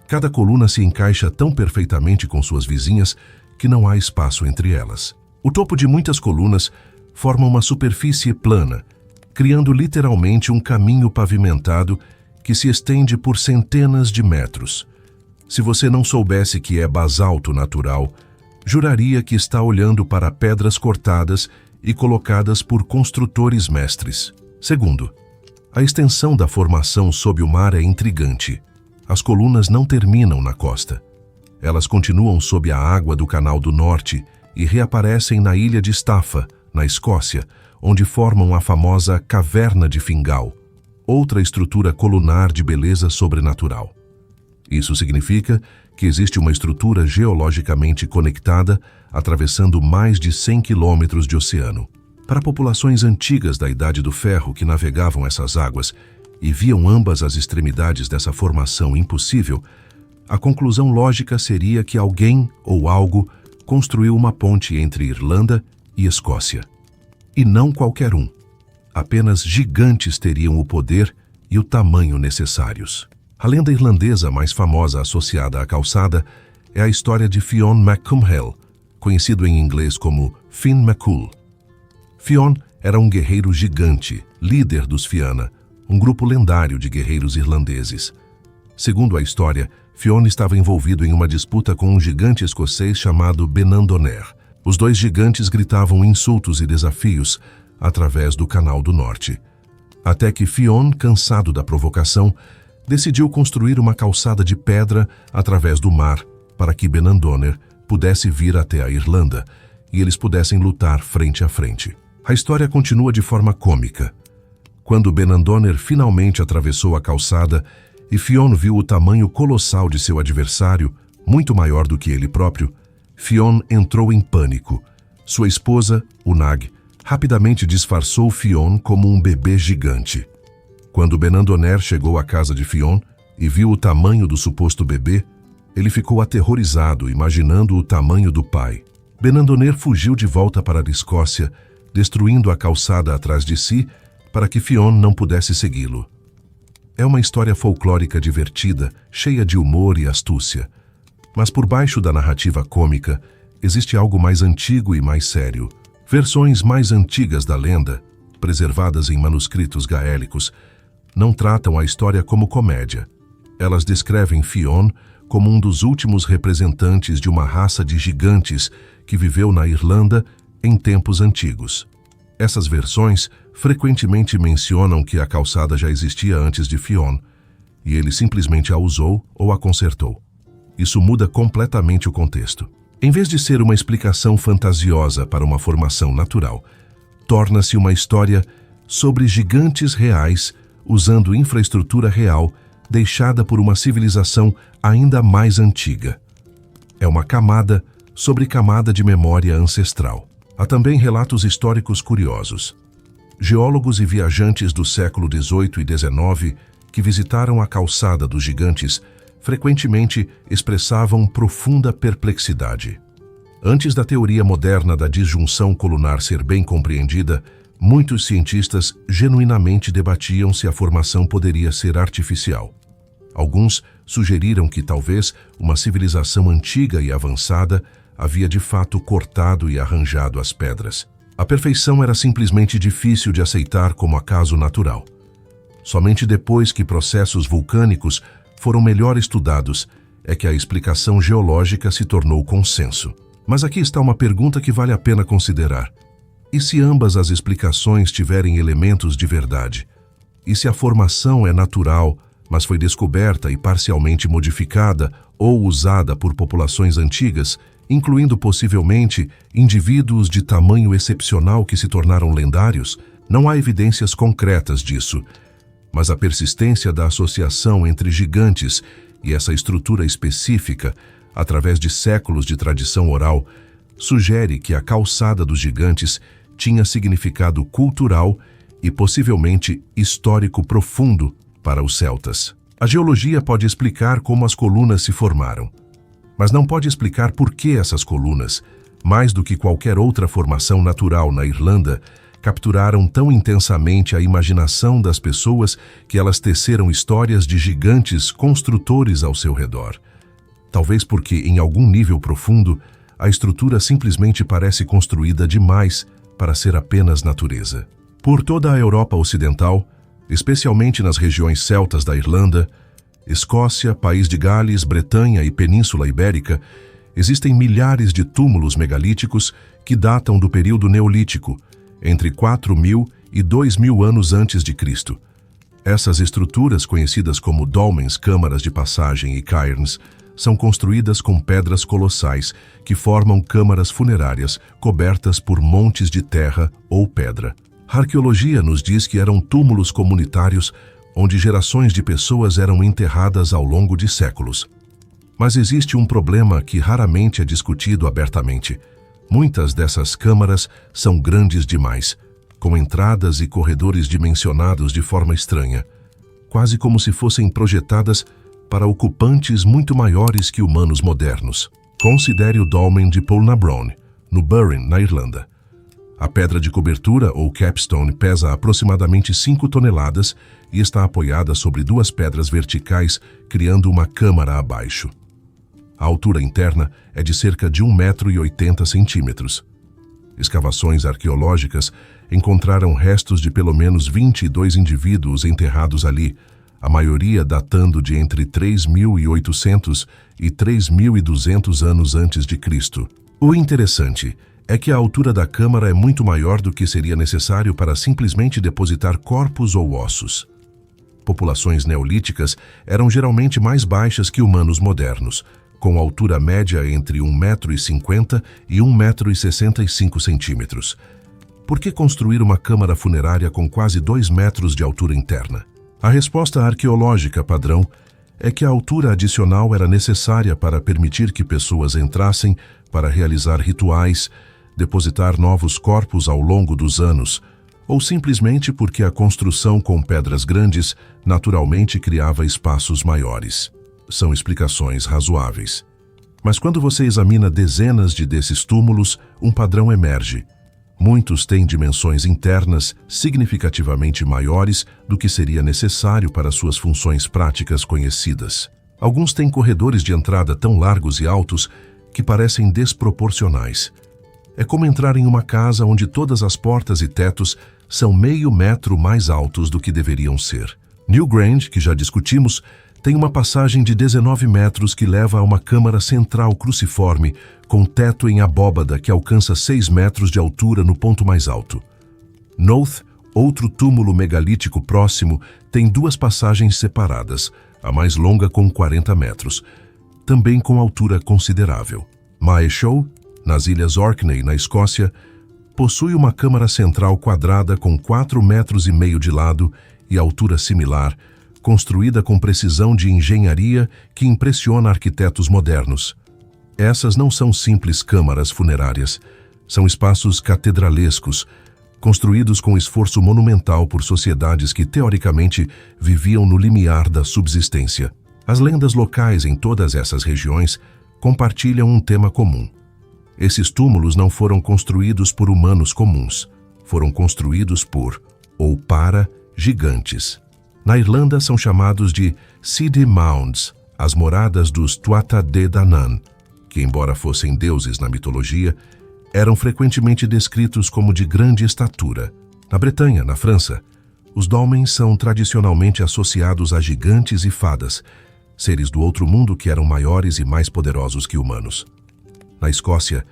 Cada coluna se encaixa tão perfeitamente com suas vizinhas que não há espaço entre elas. O topo de muitas colunas forma uma superfície plana, criando literalmente um caminho pavimentado que se estende por centenas de metros. Se você não soubesse que é basalto natural, juraria que está olhando para pedras cortadas e colocadas por construtores mestres. Segundo, a extensão da formação sob o mar é intrigante. As colunas não terminam na costa. Elas continuam sob a água do Canal do Norte e reaparecem na ilha de Staffa, na Escócia, onde formam a famosa Caverna de Fingal, outra estrutura colunar de beleza sobrenatural. Isso significa que existe uma estrutura geologicamente conectada, atravessando mais de 100 quilômetros de oceano. Para populações antigas da Idade do Ferro que navegavam essas águas e viam ambas as extremidades dessa formação impossível, a conclusão lógica seria que alguém ou algo construiu uma ponte entre Irlanda e Escócia. E não qualquer um. Apenas gigantes teriam o poder e o tamanho necessários. A lenda irlandesa mais famosa associada à calçada é a história de Fionn mac Cumhaill, conhecido em inglês como Finn McCool. Fionn era um guerreiro gigante, líder dos Fianna, um grupo lendário de guerreiros irlandeses. Segundo a história, Fionn estava envolvido em uma disputa com um gigante escocês chamado Benandonair. Os dois gigantes gritavam insultos e desafios através do Canal do Norte. Até que Fionn, cansado da provocação, decidiu construir uma calçada de pedra através do mar para que Benandonair pudesse vir até a Irlanda e eles pudessem lutar frente a frente. A história continua de forma cômica. Quando Benandonair finalmente atravessou a calçada e Fionn viu o tamanho colossal de seu adversário, muito maior do que ele próprio, Fionn entrou em pânico. Sua esposa, Unag, rapidamente disfarçou Fionn como um bebê gigante. Quando Benandonair chegou à casa de Fionn e viu o tamanho do suposto bebê, ele ficou aterrorizado, imaginando o tamanho do pai. Benandonair fugiu de volta para a Escócia, destruindo a calçada atrás de si para que Fionn não pudesse segui-lo. É uma história folclórica divertida, cheia de humor e astúcia. Mas por baixo da narrativa cômica, existe algo mais antigo e mais sério. Versões mais antigas da lenda, preservadas em manuscritos gaélicos, não tratam a história como comédia. Elas descrevem Fionn como um dos últimos representantes de uma raça de gigantes que viveu na Irlanda em tempos antigos. Essas versões frequentemente mencionam que a calçada já existia antes de Fionn, e ele simplesmente a usou ou a consertou. Isso muda completamente o contexto. Em vez de ser uma explicação fantasiosa para uma formação natural, torna-se uma história sobre gigantes reais usando infraestrutura real deixada por uma civilização ainda mais antiga. É uma camada sobre camada de memória ancestral. Há também relatos históricos curiosos. Geólogos e viajantes do século XVIII e XIX que visitaram a calçada dos gigantes frequentemente expressavam profunda perplexidade. Antes da teoria moderna da disjunção colunar ser bem compreendida, muitos cientistas genuinamente debatiam se a formação poderia ser artificial. Alguns sugeriram que talvez uma civilização antiga e avançada havia de fato cortado e arranjado as pedras. A perfeição era simplesmente difícil de aceitar como acaso natural. Somente depois que processos vulcânicos foram melhor estudados é que a explicação geológica se tornou consenso. Mas aqui está uma pergunta que vale a pena considerar. E se ambas as explicações tiverem elementos de verdade? E se a formação é natural, mas foi descoberta e parcialmente modificada ou usada por populações antigas, incluindo possivelmente indivíduos de tamanho excepcional que se tornaram lendários. Não há evidências concretas disso, mas a persistência da associação entre gigantes e essa estrutura específica, através de séculos de tradição oral, sugere que a calçada dos gigantes tinha significado cultural e possivelmente histórico profundo para os celtas. A geologia pode explicar como as colunas se formaram, mas não pode explicar por que essas colunas, mais do que qualquer outra formação natural na Irlanda, capturaram tão intensamente a imaginação das pessoas que elas teceram histórias de gigantes construtores ao seu redor. Talvez porque, em algum nível profundo, a estrutura simplesmente parece construída demais para ser apenas natureza. Por toda a Europa Ocidental, especialmente nas regiões celtas da Irlanda, Escócia, País de Gales, Bretanha e Península Ibérica, existem milhares de túmulos megalíticos que datam do período neolítico, entre 4.000 e 2.000 anos antes de Cristo. Essas estruturas, conhecidas como dolmens, câmaras de passagem e cairns, são construídas com pedras colossais que formam câmaras funerárias cobertas por montes de terra ou pedra. A arqueologia nos diz que eram túmulos comunitários onde gerações de pessoas eram enterradas ao longo de séculos. Mas existe um problema que raramente é discutido abertamente. Muitas dessas câmaras são grandes demais, com entradas e corredores dimensionados de forma estranha, quase como se fossem projetadas para ocupantes muito maiores que humanos modernos. Considere o dolmen de Polnabrone, no Burren, na Irlanda. A pedra de cobertura, ou capstone, pesa aproximadamente 5 toneladas e está apoiada sobre 2 pedras verticais, criando uma câmara abaixo. A altura interna é de cerca de 1,80 m. Escavações arqueológicas encontraram restos de pelo menos 22 indivíduos enterrados ali, a maioria datando de entre 3.800 e 3.200 anos antes de Cristo. O interessante é que a altura da câmara é muito maior do que seria necessário para simplesmente depositar corpos ou ossos. Populações neolíticas eram geralmente mais baixas que humanos modernos, com altura média entre 1,50 m e 1,65 m. Por que construir uma câmara funerária com quase 2 metros de altura interna? A resposta arqueológica padrão é que a altura adicional era necessária para permitir que pessoas entrassem para realizar rituais, depositar novos corpos ao longo dos anos, ou simplesmente porque a construção com pedras grandes naturalmente criava espaços maiores. São explicações razoáveis. Mas quando você examina dezenas desses túmulos, um padrão emerge. Muitos têm dimensões internas significativamente maiores do que seria necessário para suas funções práticas conhecidas. Alguns têm corredores de entrada tão largos e altos que parecem desproporcionais. É como entrar em uma casa onde todas as portas e tetos são meio metro mais altos do que deveriam ser. Newgrange, que já discutimos, tem uma passagem de 19 metros que leva a uma câmara central cruciforme com teto em abóbada que alcança 6 metros de altura no ponto mais alto. Knowth, outro túmulo megalítico próximo, tem 2 passagens separadas, a mais longa com 40 metros, também com altura considerável. Maeshowe, nas Ilhas Orkney, na Escócia, possui uma câmara central quadrada com 4,5 metros de lado e altura similar, construída com precisão de engenharia que impressiona arquitetos modernos. Essas não são simples câmaras funerárias, são espaços catedralescos, construídos com esforço monumental por sociedades que, teoricamente, viviam no limiar da subsistência. As lendas locais em todas essas regiões compartilham um tema comum. Esses túmulos não foram construídos por humanos comuns, foram construídos por, ou para, gigantes. Na Irlanda são chamados de City Mounds, as moradas dos Tuatha Dé Danann, que, embora fossem deuses na mitologia, eram frequentemente descritos como de grande estatura. Na Bretanha, na França, os dolmens são tradicionalmente associados a gigantes e fadas, seres do outro mundo que eram maiores e mais poderosos que humanos. Na Escócia,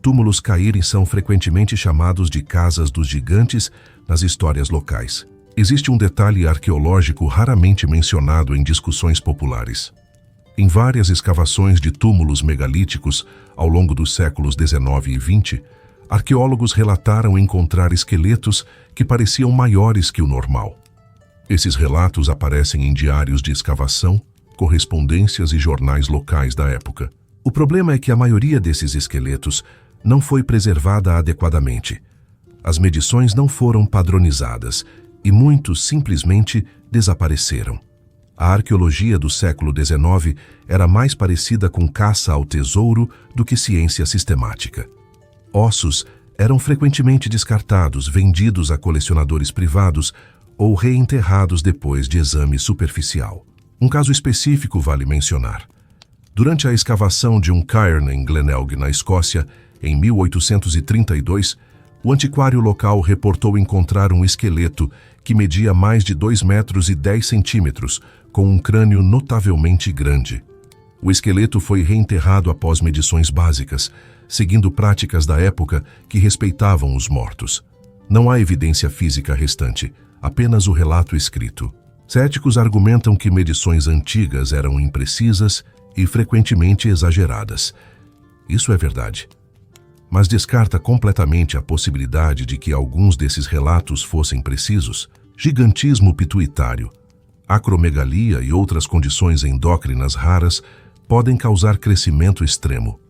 túmulos caíres são frequentemente chamados de casas dos gigantes nas histórias locais. Existe um detalhe arqueológico raramente mencionado em discussões populares. Em várias escavações de túmulos megalíticos ao longo dos séculos XIX e XX, arqueólogos relataram encontrar esqueletos que pareciam maiores que o normal. Esses relatos aparecem em diários de escavação, correspondências e jornais locais da época. O problema é que a maioria desses esqueletos não foi preservada adequadamente. As medições não foram padronizadas e muitos simplesmente desapareceram. A arqueologia do século XIX era mais parecida com caça ao tesouro do que ciência sistemática. Ossos eram frequentemente descartados, vendidos a colecionadores privados ou reenterrados depois de exame superficial. Um caso específico vale mencionar. Durante a escavação de um cairn em Glenelg, na Escócia, em 1832, o antiquário local reportou encontrar um esqueleto que media mais de 2 metros e 10 centímetros, com um crânio notavelmente grande. O esqueleto foi reenterrado após medições básicas, seguindo práticas da época que respeitavam os mortos. Não há evidência física restante, apenas o relato escrito. Céticos argumentam que medições antigas eram imprecisas e frequentemente exageradas. Isso é verdade. Mas descarta completamente a possibilidade de que alguns desses relatos fossem precisos. Gigantismo pituitário, acromegalia e outras condições endócrinas raras podem causar crescimento extremo.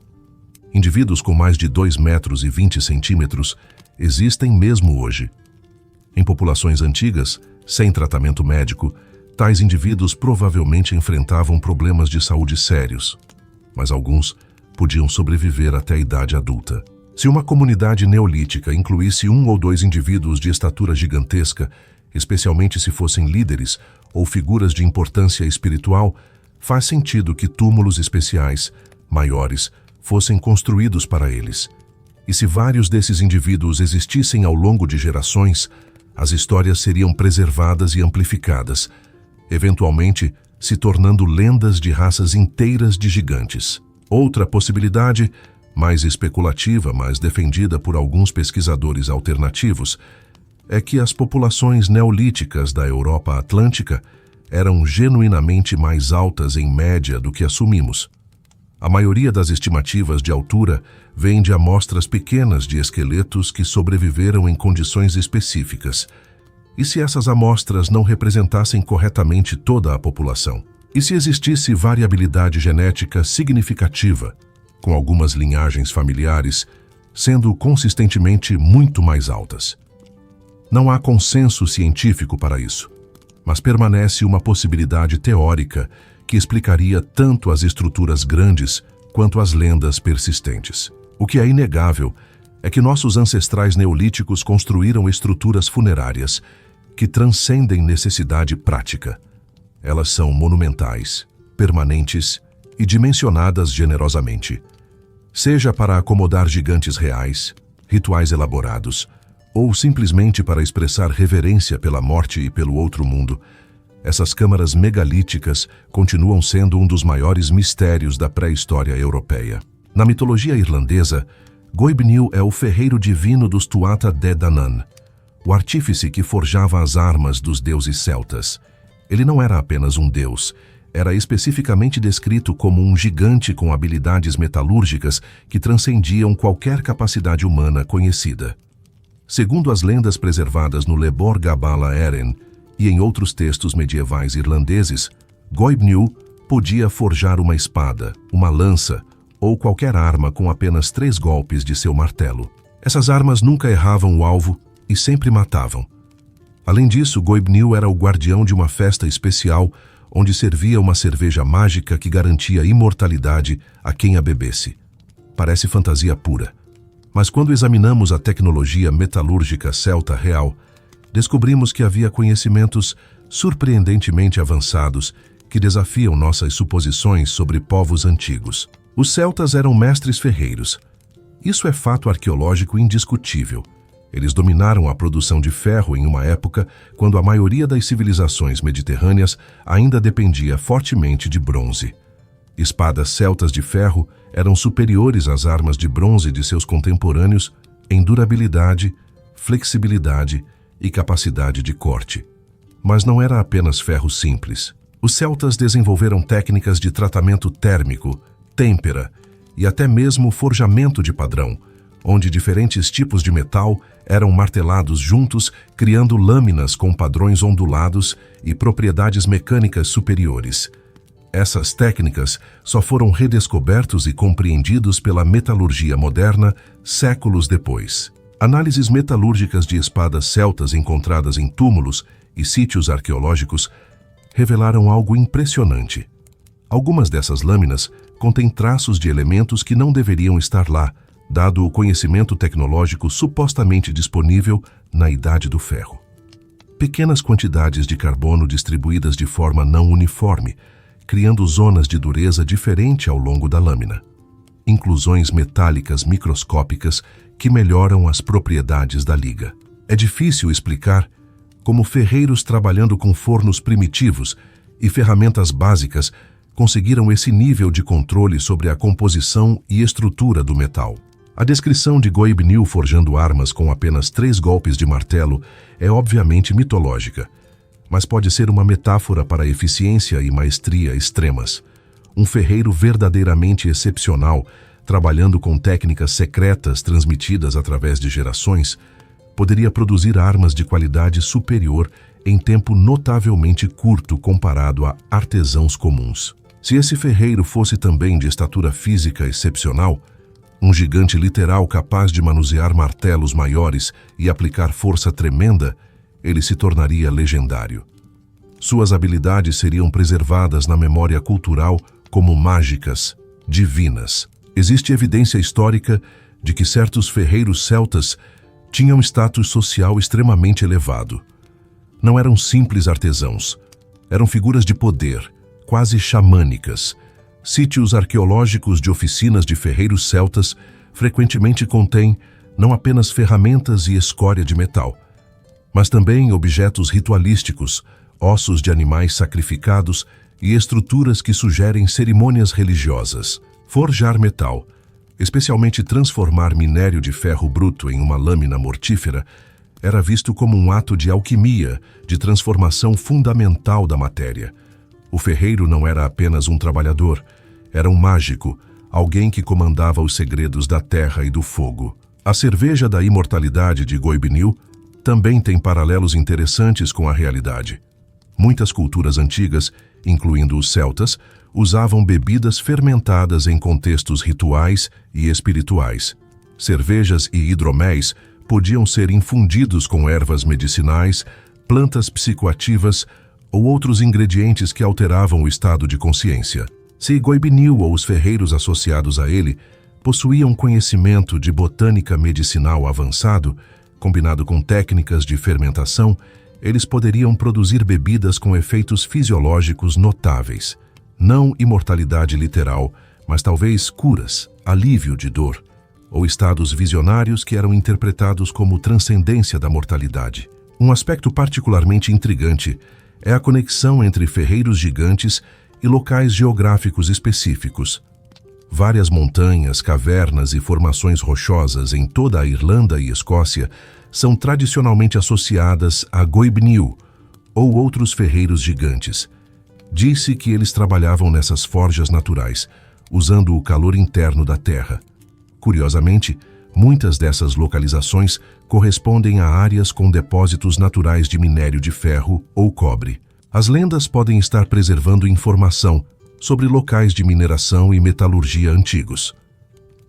Indivíduos com mais de 2 metros e 20 centímetros existem mesmo hoje. Em populações antigas, sem tratamento médico, tais indivíduos provavelmente enfrentavam problemas de saúde sérios, mas alguns podiam sobreviver até a idade adulta. Se uma comunidade neolítica incluísse 1 ou 2 indivíduos de estatura gigantesca, especialmente se fossem líderes ou figuras de importância espiritual, faz sentido que túmulos especiais, maiores, fossem construídos para eles. E se vários desses indivíduos existissem ao longo de gerações, as histórias seriam preservadas e amplificadas, eventualmente se tornando lendas de raças inteiras de gigantes. Outra possibilidade, mais especulativa, mas defendida por alguns pesquisadores alternativos, é que as populações neolíticas da Europa Atlântica eram genuinamente mais altas em média do que assumimos. A maioria das estimativas de altura vem de amostras pequenas de esqueletos que sobreviveram em condições específicas. E se essas amostras não representassem corretamente toda a população? E se existisse variabilidade genética significativa, com algumas linhagens familiares sendo consistentemente muito mais altas? Não há consenso científico para isso, mas permanece uma possibilidade teórica que explicaria tanto as estruturas grandes quanto as lendas persistentes. O que é inegável é que nossos ancestrais neolíticos construíram estruturas funerárias que transcendem necessidade prática. Elas são monumentais, permanentes e dimensionadas generosamente. Seja para acomodar gigantes reais, rituais elaborados, ou simplesmente para expressar reverência pela morte e pelo outro mundo, essas câmaras megalíticas continuam sendo um dos maiores mistérios da pré-história europeia. Na mitologia irlandesa, Goibniu é o ferreiro divino dos Tuatha Dé Danann, o artífice que forjava as armas dos deuses celtas. Ele não era apenas um deus, era especificamente descrito como um gigante com habilidades metalúrgicas que transcendiam qualquer capacidade humana conhecida. Segundo as lendas preservadas no Lebor Gabála Érenn e em outros textos medievais irlandeses, Goibniu podia forjar uma espada, uma lança ou qualquer arma com apenas 3 golpes de seu martelo. Essas armas nunca erravam o alvo e sempre matavam. Além disso, Goibniu era o guardião de uma festa especial onde servia uma cerveja mágica que garantia imortalidade a quem a bebesse. Parece fantasia pura. Mas quando examinamos a tecnologia metalúrgica celta real, descobrimos que havia conhecimentos surpreendentemente avançados que desafiam nossas suposições sobre povos antigos. Os celtas eram mestres ferreiros. Isso é fato arqueológico indiscutível. Eles dominaram a produção de ferro em uma época quando a maioria das civilizações mediterrâneas ainda dependia fortemente de bronze. Espadas celtas de ferro eram superiores às armas de bronze de seus contemporâneos em durabilidade, flexibilidade e capacidade de corte. Mas não era apenas ferro simples. Os celtas desenvolveram técnicas de tratamento térmico, têmpera e até mesmo forjamento de padrão, onde diferentes tipos de metal eram martelados juntos, criando lâminas com padrões ondulados e propriedades mecânicas superiores. Essas técnicas só foram redescobertos e compreendidos pela metalurgia moderna séculos depois. Análises metalúrgicas de espadas celtas encontradas em túmulos e sítios arqueológicos revelaram algo impressionante. Algumas dessas lâminas contêm traços de elementos que não deveriam estar lá, dado o conhecimento tecnológico supostamente disponível na Idade do Ferro. Pequenas quantidades de carbono distribuídas de forma não uniforme, criando zonas de dureza diferente ao longo da lâmina. Inclusões metálicas microscópicas que melhoram as propriedades da liga. É difícil explicar como ferreiros trabalhando com fornos primitivos e ferramentas básicas conseguiram esse nível de controle sobre a composição e estrutura do metal. A descrição de Goibniu forjando armas com apenas 3 golpes de martelo é obviamente mitológica, mas pode ser uma metáfora para a eficiência e maestria extremas. Um ferreiro verdadeiramente excepcional, trabalhando com técnicas secretas transmitidas através de gerações, poderia produzir armas de qualidade superior em tempo notavelmente curto comparado a artesãos comuns. Se esse ferreiro fosse também de estatura física excepcional, um gigante literal capaz de manusear martelos maiores e aplicar força tremenda, ele se tornaria legendário. Suas habilidades seriam preservadas na memória cultural como mágicas, divinas. Existe evidência histórica de que certos ferreiros celtas tinham status social extremamente elevado. Não eram simples artesãos, eram figuras de poder, quase xamânicas. Sítios arqueológicos de oficinas de ferreiros celtas frequentemente contêm não apenas ferramentas e escória de metal, mas também objetos ritualísticos, ossos de animais sacrificados e estruturas que sugerem cerimônias religiosas. Forjar metal, especialmente transformar minério de ferro bruto em uma lâmina mortífera, era visto como um ato de alquimia, de transformação fundamental da matéria. O ferreiro não era apenas um trabalhador, era um mágico, alguém que comandava os segredos da terra e do fogo. A cerveja da imortalidade de Goibniu também tem paralelos interessantes com a realidade. Muitas culturas antigas, incluindo os celtas, usavam bebidas fermentadas em contextos rituais e espirituais. Cervejas e hidroméis podiam ser infundidos com ervas medicinais, plantas psicoativas ou outros ingredientes que alteravam o estado de consciência. Se Goibniu ou os ferreiros associados a ele possuíam conhecimento de botânica medicinal avançado, combinado com técnicas de fermentação, eles poderiam produzir bebidas com efeitos fisiológicos notáveis. Não imortalidade literal, mas talvez curas, alívio de dor, ou estados visionários que eram interpretados como transcendência da mortalidade. Um aspecto particularmente intrigante é a conexão entre ferreiros gigantes e locais geográficos específicos. Várias montanhas, cavernas e formações rochosas em toda a Irlanda e Escócia são tradicionalmente associadas a Goibniu ou outros ferreiros gigantes. Disse que eles trabalhavam nessas forjas naturais, usando o calor interno da terra. Curiosamente, muitas dessas localizações correspondem a áreas com depósitos naturais de minério de ferro ou cobre. As lendas podem estar preservando informação sobre locais de mineração e metalurgia antigos.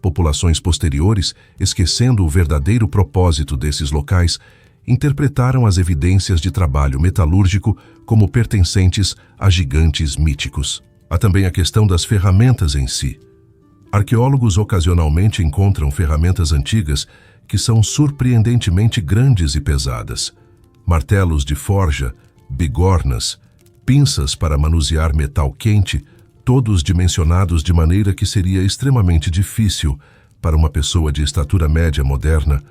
Populações posteriores, esquecendo o verdadeiro propósito desses locais, interpretaram as evidências de trabalho metalúrgico como pertencentes a gigantes míticos. Há também a questão das ferramentas em si. Arqueólogos ocasionalmente encontram ferramentas antigas que são surpreendentemente grandes e pesadas. Martelos de forja, bigornas, pinças para manusear metal quente, todos dimensionados de maneira que seria extremamente difícil para uma pessoa de estatura média moderna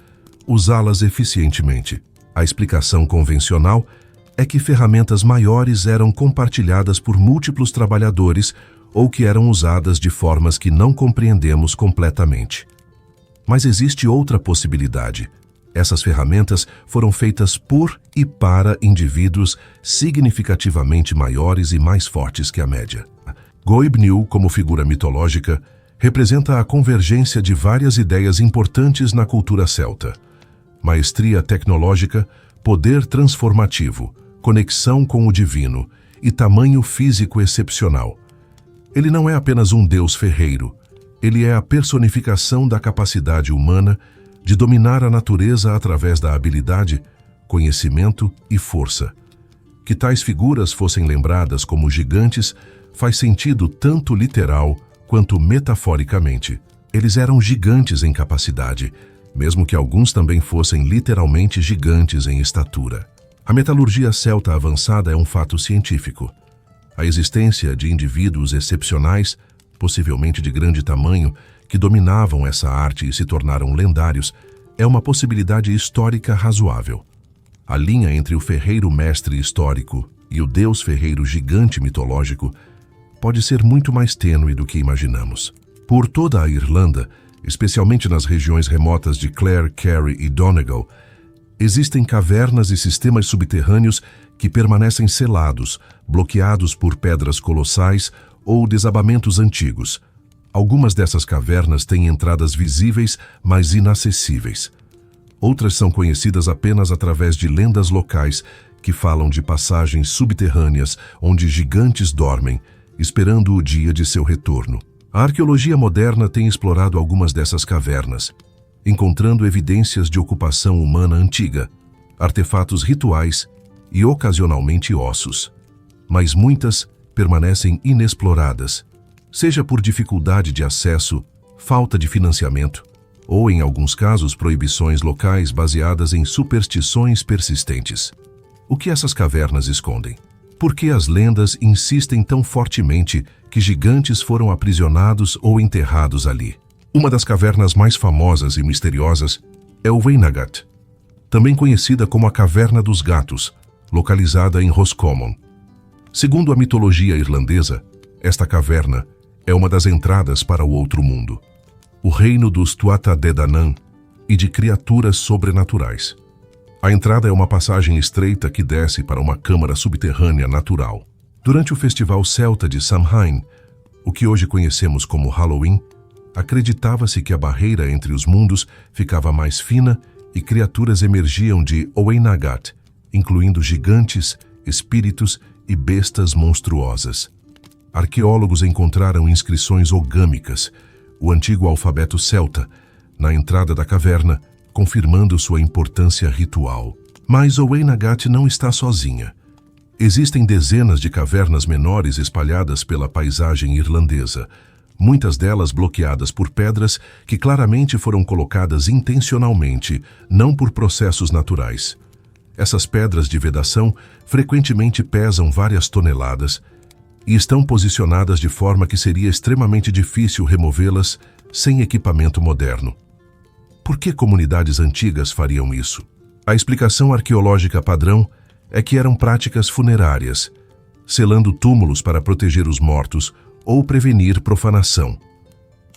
usá-las eficientemente. A explicação convencional é que ferramentas maiores eram compartilhadas por múltiplos trabalhadores ou que eram usadas de formas que não compreendemos completamente. Mas existe outra possibilidade. Essas ferramentas foram feitas por e para indivíduos significativamente maiores e mais fortes que a média. Goibniu, como figura mitológica, representa a convergência de várias ideias importantes na cultura celta: maestria tecnológica, poder transformativo, conexão com o divino e tamanho físico excepcional. Ele não é apenas um deus ferreiro, ele é a personificação da capacidade humana de dominar a natureza através da habilidade, conhecimento e força. Que tais figuras fossem lembradas como gigantes faz sentido tanto literal quanto metaforicamente. Eles eram gigantes em capacidade, mesmo que alguns também fossem literalmente gigantes em estatura. A metalurgia celta avançada é um fato científico. A existência de indivíduos excepcionais, possivelmente de grande tamanho, que dominavam essa arte e se tornaram lendários, é uma possibilidade histórica razoável. A linha entre o ferreiro mestre histórico e o deus ferreiro gigante mitológico pode ser muito mais tênue do que imaginamos. Por toda a Irlanda, especialmente nas regiões remotas de Clare, Kerry e Donegal, existem cavernas e sistemas subterrâneos que permanecem selados, bloqueados por pedras colossais ou desabamentos antigos. Algumas dessas cavernas têm entradas visíveis, mas inacessíveis. Outras são conhecidas apenas através de lendas locais que falam de passagens subterrâneas onde gigantes dormem, esperando o dia de seu retorno. A arqueologia moderna tem explorado algumas dessas cavernas, encontrando evidências de ocupação humana antiga, artefatos rituais e ocasionalmente ossos. Mas muitas permanecem inexploradas, seja por dificuldade de acesso, falta de financiamento, ou, em alguns casos, proibições locais baseadas em superstições persistentes. O que essas cavernas escondem? Por que as lendas insistem tão fortemente que gigantes foram aprisionados ou enterrados ali? Uma das cavernas mais famosas e misteriosas é o Wainagat, também conhecida como a Caverna dos Gatos, localizada em Roscommon. Segundo a mitologia irlandesa, esta caverna é uma das entradas para o outro mundo, o reino dos Tuatha Dé Danann e de criaturas sobrenaturais. A entrada é uma passagem estreita que desce para uma câmara subterrânea natural. Durante o festival celta de Samhain, o que hoje conhecemos como Halloween, acreditava-se que a barreira entre os mundos ficava mais fina e criaturas emergiam de Wainagat, incluindo gigantes, espíritos e bestas monstruosas. Arqueólogos encontraram inscrições ogâmicas, o antigo alfabeto celta, na entrada da caverna, confirmando sua importância ritual. Mas Wainagat não está sozinha. Existem dezenas de cavernas menores espalhadas pela paisagem irlandesa, muitas delas bloqueadas por pedras que claramente foram colocadas intencionalmente, não por processos naturais. Essas pedras de vedação frequentemente pesam várias toneladas e estão posicionadas de forma que seria extremamente difícil removê-las sem equipamento moderno. Por que comunidades antigas fariam isso? A explicação arqueológica padrão é que eram práticas funerárias, selando túmulos para proteger os mortos ou prevenir profanação.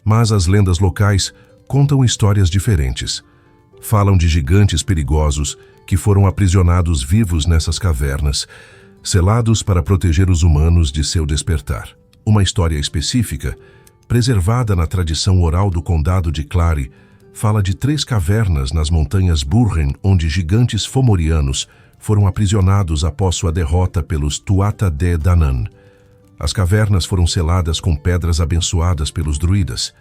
Mas as lendas locais contam histórias diferentes. Falam de gigantes perigosos que foram aprisionados vivos nessas cavernas, selados para proteger os humanos de seu despertar. Uma história específica, preservada na tradição oral do condado de Clare, fala de 3 cavernas nas montanhas Burren, onde gigantes fomorianos foram aprisionados após sua derrota pelos Tuatha Dé Danann. As cavernas foram seladas com pedras abençoadas pelos druidas,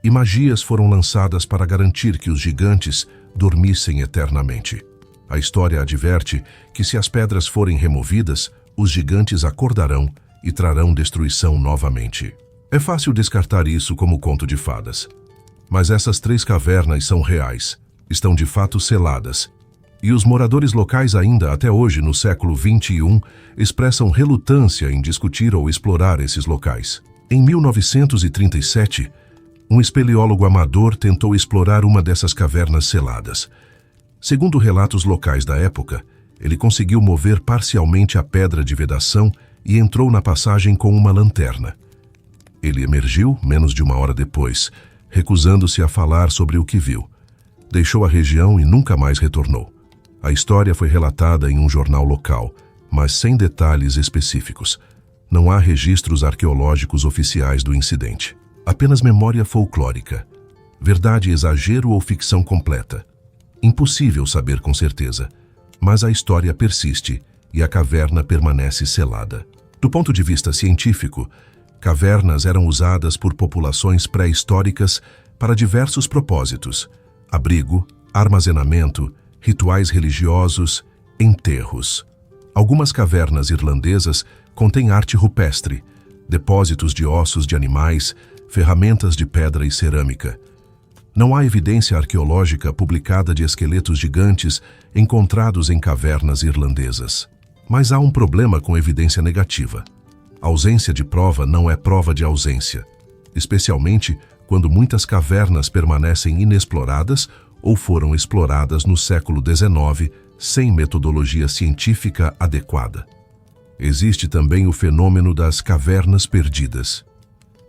e magias foram lançadas para garantir que os gigantes dormissem eternamente. A história adverte que se as pedras forem removidas, os gigantes acordarão e trarão destruição novamente. É fácil descartar isso como conto de fadas. Mas essas 3 cavernas são reais, estão de fato seladas, e os moradores locais ainda até hoje, no século XXI, expressam relutância em discutir ou explorar esses locais. Em 1937, um espeleólogo amador tentou explorar uma dessas cavernas seladas. Segundo relatos locais da época, ele conseguiu mover parcialmente a pedra de vedação e entrou na passagem com uma lanterna. Ele emergiu menos de 1 hora depois, recusando-se a falar sobre o que viu. Deixou a região e nunca mais retornou. A história foi relatada em um jornal local, mas sem detalhes específicos. Não há registros arqueológicos oficiais do incidente. Apenas memória folclórica. Verdade, exagero ou ficção completa? Impossível saber com certeza, mas a história persiste e a caverna permanece selada. Do ponto de vista científico, cavernas eram usadas por populações pré-históricas para diversos propósitos: abrigo, armazenamento, rituais religiosos, enterros. Algumas cavernas irlandesas contêm arte rupestre, depósitos de ossos de animais, ferramentas de pedra e cerâmica. Não há evidência arqueológica publicada de esqueletos gigantes encontrados em cavernas irlandesas. Mas há um problema com evidência negativa. A ausência de prova não é prova de ausência, especialmente quando muitas cavernas permanecem inexploradas ou foram exploradas no século XIX sem metodologia científica adequada. Existe também o fenômeno das cavernas perdidas.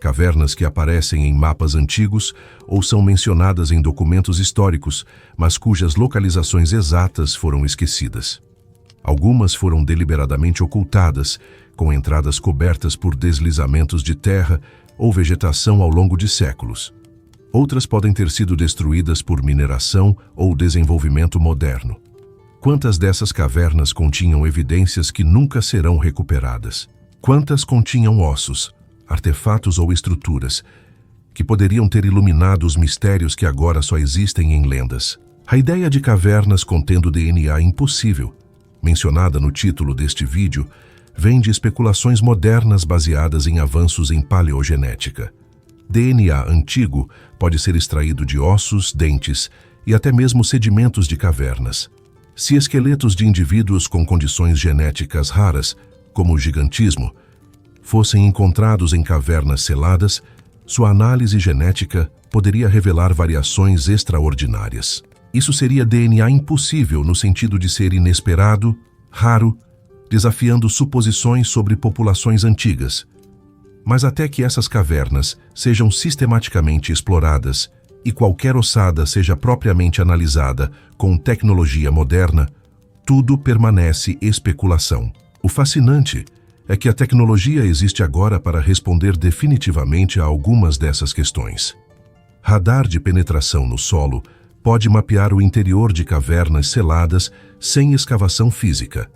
Cavernas que aparecem em mapas antigos ou são mencionadas em documentos históricos, mas cujas localizações exatas foram esquecidas. Algumas foram deliberadamente ocultadas, com entradas cobertas por deslizamentos de terra ou vegetação ao longo de séculos. Outras podem ter sido destruídas por mineração ou desenvolvimento moderno. Quantas dessas cavernas continham evidências que nunca serão recuperadas? Quantas continham ossos, artefatos ou estruturas que poderiam ter iluminado os mistérios que agora só existem em lendas? A ideia de cavernas contendo DNA impossível, mencionada no título deste vídeo, vem de especulações modernas baseadas em avanços em paleogenética. DNA antigo pode ser extraído de ossos, dentes e até mesmo sedimentos de cavernas. Se esqueletos de indivíduos com condições genéticas raras, como o gigantismo, fossem encontrados em cavernas seladas, sua análise genética poderia revelar variações extraordinárias. Isso seria DNA impossível no sentido de ser inesperado, raro, desafiando suposições sobre populações antigas. Mas até que essas cavernas sejam sistematicamente exploradas e qualquer ossada seja propriamente analisada com tecnologia moderna, tudo permanece especulação. O fascinante é que a tecnologia existe agora para responder definitivamente a algumas dessas questões. Radar de penetração no solo pode mapear o interior de cavernas seladas sem escavação física.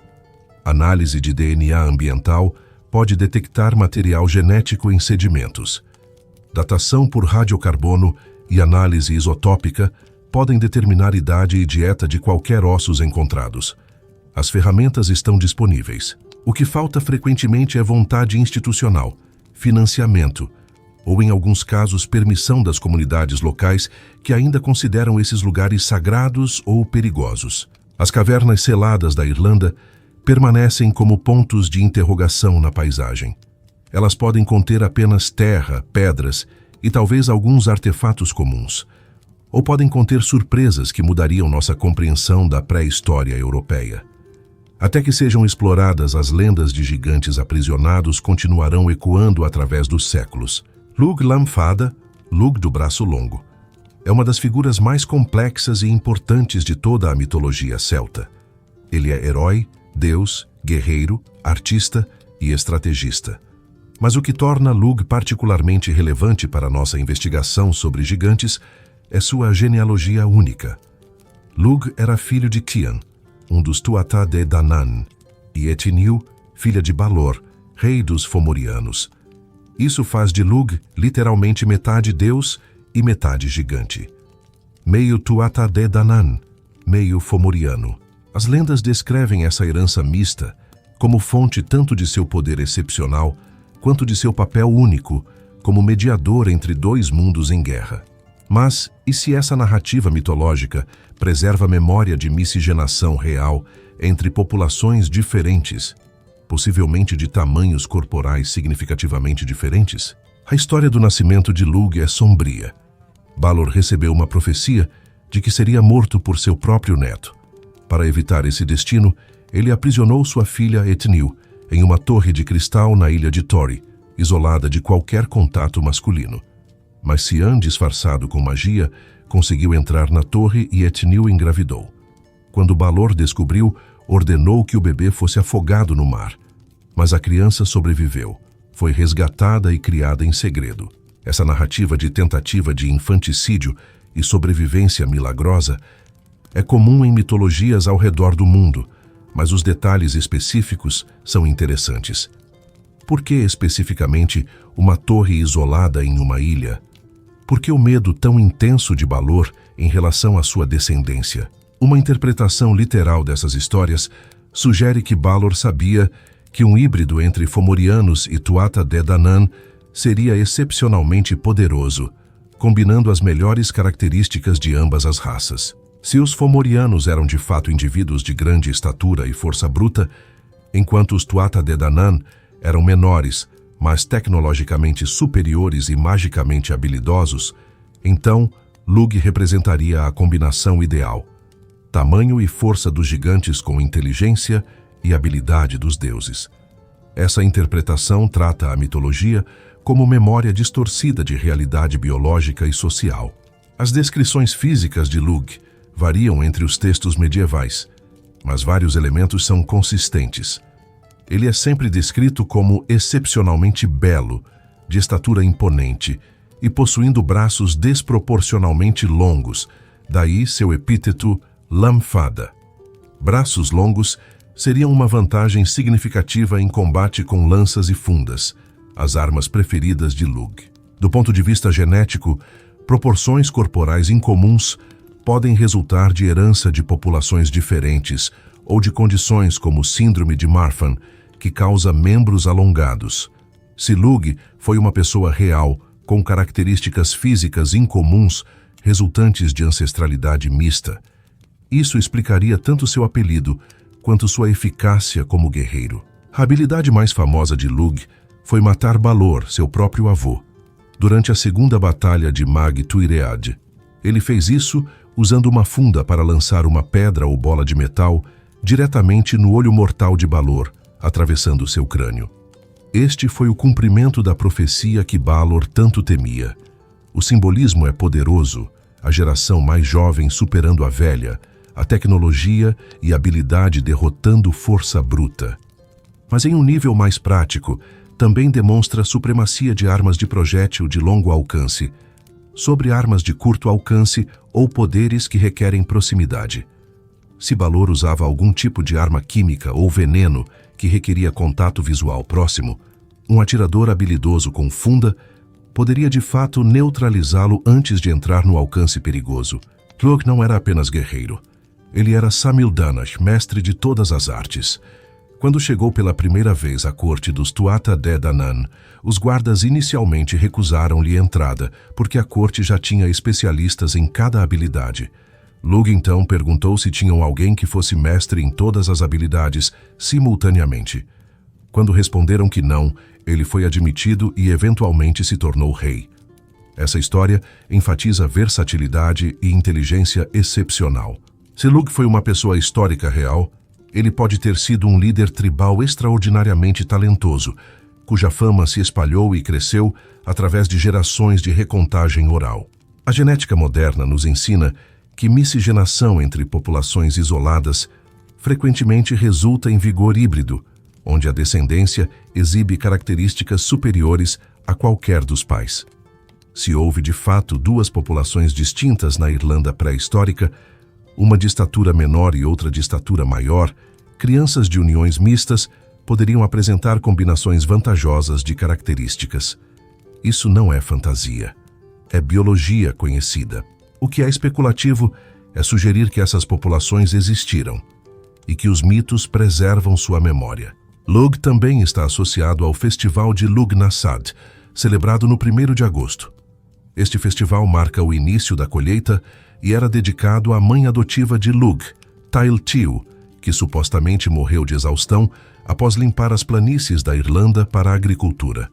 Análise de DNA ambiental pode detectar material genético em sedimentos. Datação por radiocarbono e análise isotópica podem determinar idade e dieta de qualquer ossos encontrados. As ferramentas estão disponíveis. O que falta frequentemente é vontade institucional, financiamento, ou em alguns casos permissão das comunidades locais que ainda consideram esses lugares sagrados ou perigosos. As cavernas seladas da Irlanda permanecem como pontos de interrogação na paisagem. Elas podem conter apenas terra, pedras e talvez alguns artefatos comuns, ou podem conter surpresas que mudariam nossa compreensão da pré-história europeia. Até que sejam exploradas, as lendas de gigantes aprisionados continuarão ecoando através dos séculos. Lugh Lamfada, Lugh do Braço Longo, é uma das figuras mais complexas e importantes de toda a mitologia celta. Ele é herói, deus, guerreiro, artista e estrategista. Mas o que torna Lugh particularmente relevante para nossa investigação sobre gigantes é sua genealogia única. Lugh era filho de Cian, um dos Tuatha Dé Danann, e Eithneil, filha de Balor, rei dos Fomorianos. Isso faz de Lugh literalmente metade deus e metade gigante. Meio Tuatha Dé Danann, meio Fomoriano. As lendas descrevem essa herança mista como fonte tanto de seu poder excepcional quanto de seu papel único como mediador entre dois mundos em guerra. Mas, e se essa narrativa mitológica preserva a memória de miscigenação real entre populações diferentes, possivelmente de tamanhos corporais significativamente diferentes? A história do nascimento de Lugh é sombria. Balor recebeu uma profecia de que seria morto por seu próprio neto. Para evitar esse destino, ele aprisionou sua filha Eithneil em uma torre de cristal na ilha de Tory, isolada de qualquer contato masculino. Mas Cian, disfarçado com magia, conseguiu entrar na torre e Etnil engravidou. Quando Balor descobriu, ordenou que o bebê fosse afogado no mar. Mas a criança sobreviveu. Foi resgatada e criada em segredo. Essa narrativa de tentativa de infanticídio e sobrevivência milagrosa é comum em mitologias ao redor do mundo, mas os detalhes específicos são interessantes. Por que especificamente uma torre isolada em uma ilha? Por que o medo tão intenso de Balor em relação à sua descendência? Uma interpretação literal dessas histórias sugere que Balor sabia que um híbrido entre Fomorianos e Tuatha Dé Danann seria excepcionalmente poderoso, combinando as melhores características de ambas as raças. Se os Fomorianos eram de fato indivíduos de grande estatura e força bruta, enquanto os Tuatha Dé Danann eram menores, mas tecnologicamente superiores e magicamente habilidosos, então Lugh representaria a combinação ideal: tamanho e força dos gigantes com inteligência e habilidade dos deuses. Essa interpretação trata a mitologia como memória distorcida de realidade biológica e social. As descrições físicas de Lugh variam entre os textos medievais, mas vários elementos são consistentes. Ele é sempre descrito como excepcionalmente belo, de estatura imponente e possuindo braços desproporcionalmente longos, daí seu epíteto Lamfada. Braços longos seriam uma vantagem significativa em combate com lanças e fundas, as armas preferidas de Lugh. Do ponto de vista genético, proporções corporais incomuns podem resultar de herança de populações diferentes ou de condições como síndrome de Marfan, que causa membros alongados. Se Lugh foi uma pessoa real, com características físicas incomuns resultantes de ancestralidade mista, isso explicaria tanto seu apelido quanto sua eficácia como guerreiro. A habilidade mais famosa de Lugh foi matar Balor, seu próprio avô, durante a segunda batalha de Mag Tuiread. Ele fez isso usando uma funda para lançar uma pedra ou bola de metal diretamente no olho mortal de Balor, atravessando seu crânio. Este foi o cumprimento da profecia que Balor tanto temia. O simbolismo é poderoso, a geração mais jovem superando a velha, a tecnologia e habilidade derrotando força bruta. Mas em um nível mais prático, também demonstra supremacia de armas de projétil de longo alcance sobre armas de curto alcance ou poderes que requerem proximidade. Se Balor usava algum tipo de arma química ou veneno que requeria contato visual próximo, um atirador habilidoso com funda poderia de fato neutralizá-lo antes de entrar no alcance perigoso. Lugh não era apenas guerreiro. Ele era Samildanash, mestre de todas as artes. Quando chegou pela primeira vez à corte dos Tuatha Dé Danann, os guardas inicialmente recusaram-lhe entrada, porque a corte já tinha especialistas em cada habilidade. Lugh então perguntou se tinham alguém que fosse mestre em todas as habilidades, simultaneamente. Quando responderam que não, ele foi admitido e eventualmente se tornou rei. Essa história enfatiza versatilidade e inteligência excepcional. Se Lugh foi uma pessoa histórica real, ele pode ter sido um líder tribal extraordinariamente talentoso, cuja fama se espalhou e cresceu através de gerações de recontagem oral. A genética moderna nos ensina que miscigenação entre populações isoladas frequentemente resulta em vigor híbrido, onde a descendência exibe características superiores a qualquer dos pais. Se houve de fato duas populações distintas na Irlanda pré-histórica, uma de estatura menor e outra de estatura maior, crianças de uniões mistas poderiam apresentar combinações vantajosas de características. Isso não é fantasia, é biologia conhecida. O que é especulativo é sugerir que essas populações existiram e que os mitos preservam sua memória. Lugh também está associado ao Festival de Lughnasadh, celebrado no 1º de agosto. Este festival marca o início da colheita e era dedicado à mãe adotiva de Lugh, Tailtiu, que supostamente morreu de exaustão após limpar as planícies da Irlanda para a agricultura.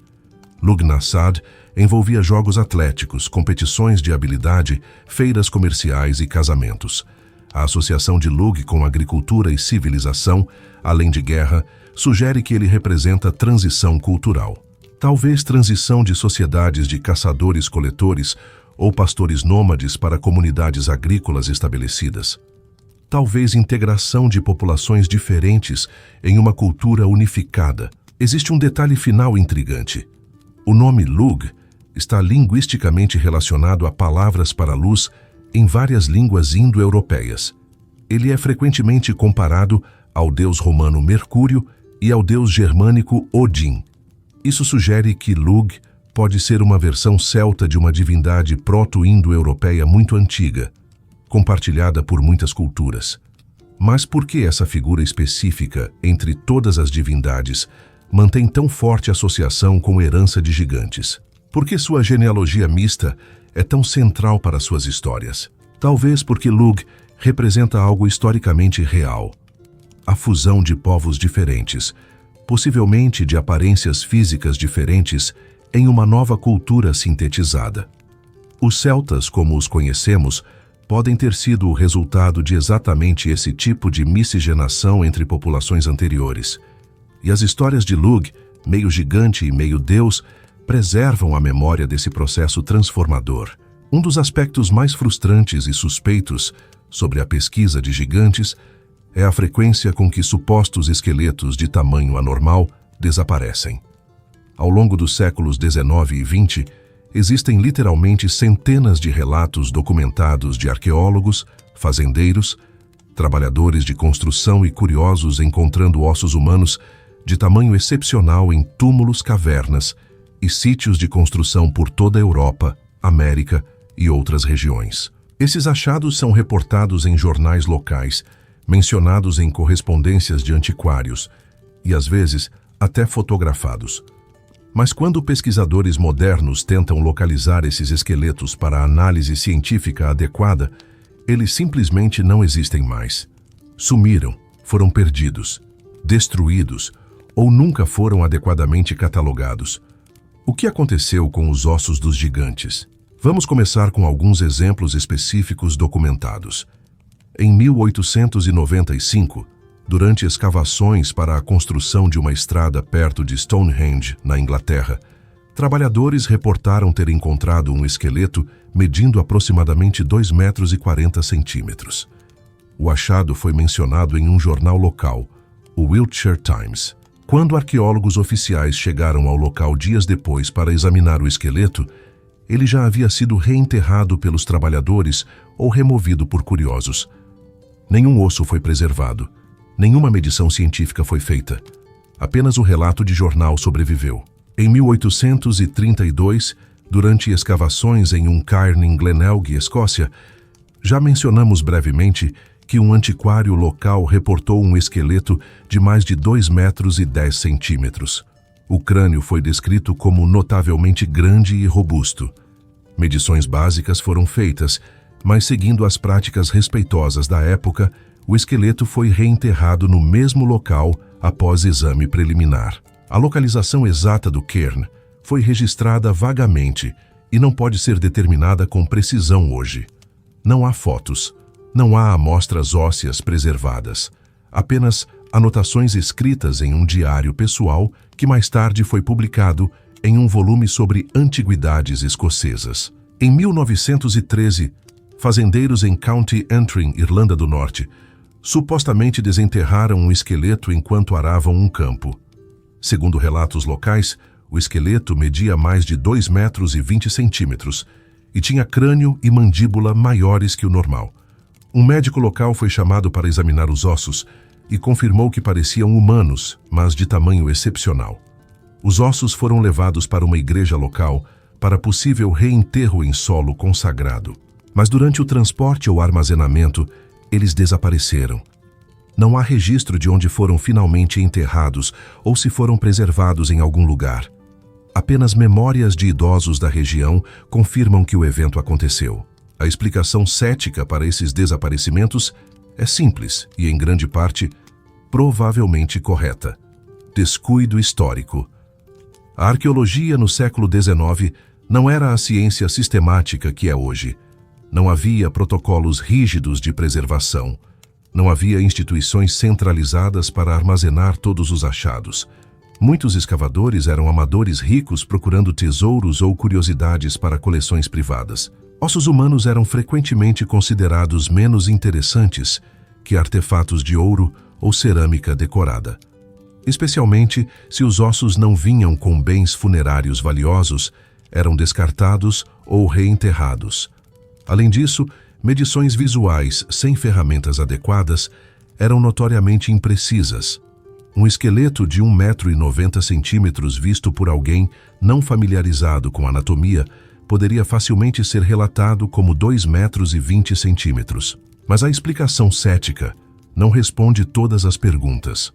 Lughnasadh envolvia jogos atléticos, competições de habilidade, feiras comerciais e casamentos. A associação de Lugh com agricultura e civilização, além de guerra, sugere que ele representa transição cultural. Talvez transição de sociedades de caçadores-coletores ou pastores nômades para comunidades agrícolas estabelecidas. Talvez integração de populações diferentes em uma cultura unificada. Existe um detalhe final intrigante. O nome Lug está linguisticamente relacionado a palavras para luz em várias línguas indo-europeias. Ele é frequentemente comparado ao deus romano Mercúrio e ao deus germânico Odin. Isso sugere que Lug pode ser uma versão celta de uma divindade proto-indo-europeia muito antiga, compartilhada por muitas culturas. Mas por que essa figura específica, entre todas as divindades, mantém tão forte associação com herança de gigantes? Por que sua genealogia mista é tão central para suas histórias? Talvez porque Lug representa algo historicamente real. A fusão de povos diferentes, possivelmente de aparências físicas diferentes, em uma nova cultura sintetizada. Os celtas, como os conhecemos, podem ter sido o resultado de exatamente esse tipo de miscigenação entre populações anteriores. E as histórias de Lug, meio gigante e meio deus, preservam a memória desse processo transformador. Um dos aspectos mais frustrantes e suspeitos sobre a pesquisa de gigantes é a frequência com que supostos esqueletos de tamanho anormal desaparecem. Ao longo dos séculos XIX e XX, existem literalmente centenas de relatos documentados de arqueólogos, fazendeiros, trabalhadores de construção e curiosos encontrando ossos humanos de tamanho excepcional em túmulos, cavernas e sítios de construção por toda a Europa, América e outras regiões. Esses achados são reportados em jornais locais, mencionados em correspondências de antiquários e, às vezes, até fotografados. Mas quando pesquisadores modernos tentam localizar esses esqueletos para a análise científica adequada, eles simplesmente não existem mais. Sumiram, foram perdidos, destruídos ou nunca foram adequadamente catalogados. O que aconteceu com os ossos dos gigantes? Vamos começar com alguns exemplos específicos documentados. Em 1895, durante escavações para a construção de uma estrada perto de Stonehenge, na Inglaterra, trabalhadores reportaram ter encontrado um esqueleto medindo aproximadamente 2,40 metros. O achado foi mencionado em um jornal local, o Wiltshire Times. Quando arqueólogos oficiais chegaram ao local dias depois para examinar o esqueleto, ele já havia sido reenterrado pelos trabalhadores ou removido por curiosos. Nenhum osso foi preservado. Nenhuma medição científica foi feita. Apenas o relato de jornal sobreviveu. Em 1832, durante escavações em um cairn em Glenelg, Escócia, já mencionamos brevemente que um antiquário local reportou um esqueleto de mais de 2,10 metros. O crânio foi descrito como notavelmente grande e robusto. Medições básicas foram feitas, mas seguindo as práticas respeitosas da época, o esqueleto foi reenterrado no mesmo local após exame preliminar. A localização exata do cairn foi registrada vagamente e não pode ser determinada com precisão hoje. Não há fotos, não há amostras ósseas preservadas, apenas anotações escritas em um diário pessoal que mais tarde foi publicado em um volume sobre antiguidades escocesas. Em 1913, fazendeiros em County Antrim, Irlanda do Norte, supostamente desenterraram um esqueleto enquanto aravam um campo. Segundo relatos locais, o esqueleto media mais de 2,20 metros e tinha crânio e mandíbula maiores que o normal. Um médico local foi chamado para examinar os ossos e confirmou que pareciam humanos, mas de tamanho excepcional. Os ossos foram levados para uma igreja local para possível reenterro em solo consagrado. Mas durante o transporte ou armazenamento, eles desapareceram. Não há registro de onde foram finalmente enterrados ou se foram preservados em algum lugar. Apenas memórias de idosos da região confirmam que o evento aconteceu. A explicação cética para esses desaparecimentos é simples e, em grande parte, provavelmente correta. Descuido histórico. A arqueologia no século XIX não era a ciência sistemática que é hoje. Não havia protocolos rígidos de preservação. Não havia instituições centralizadas para armazenar todos os achados. Muitos escavadores eram amadores ricos procurando tesouros ou curiosidades para coleções privadas. Ossos humanos eram frequentemente considerados menos interessantes que artefatos de ouro ou cerâmica decorada, especialmente se os ossos não vinham com bens funerários valiosos, eram descartados ou reenterrados. Além disso, medições visuais sem ferramentas adequadas eram notoriamente imprecisas. Um esqueleto de 1,90 m visto por alguém não familiarizado com anatomia poderia facilmente ser relatado como 2,20 m. Mas a explicação cética não responde todas as perguntas.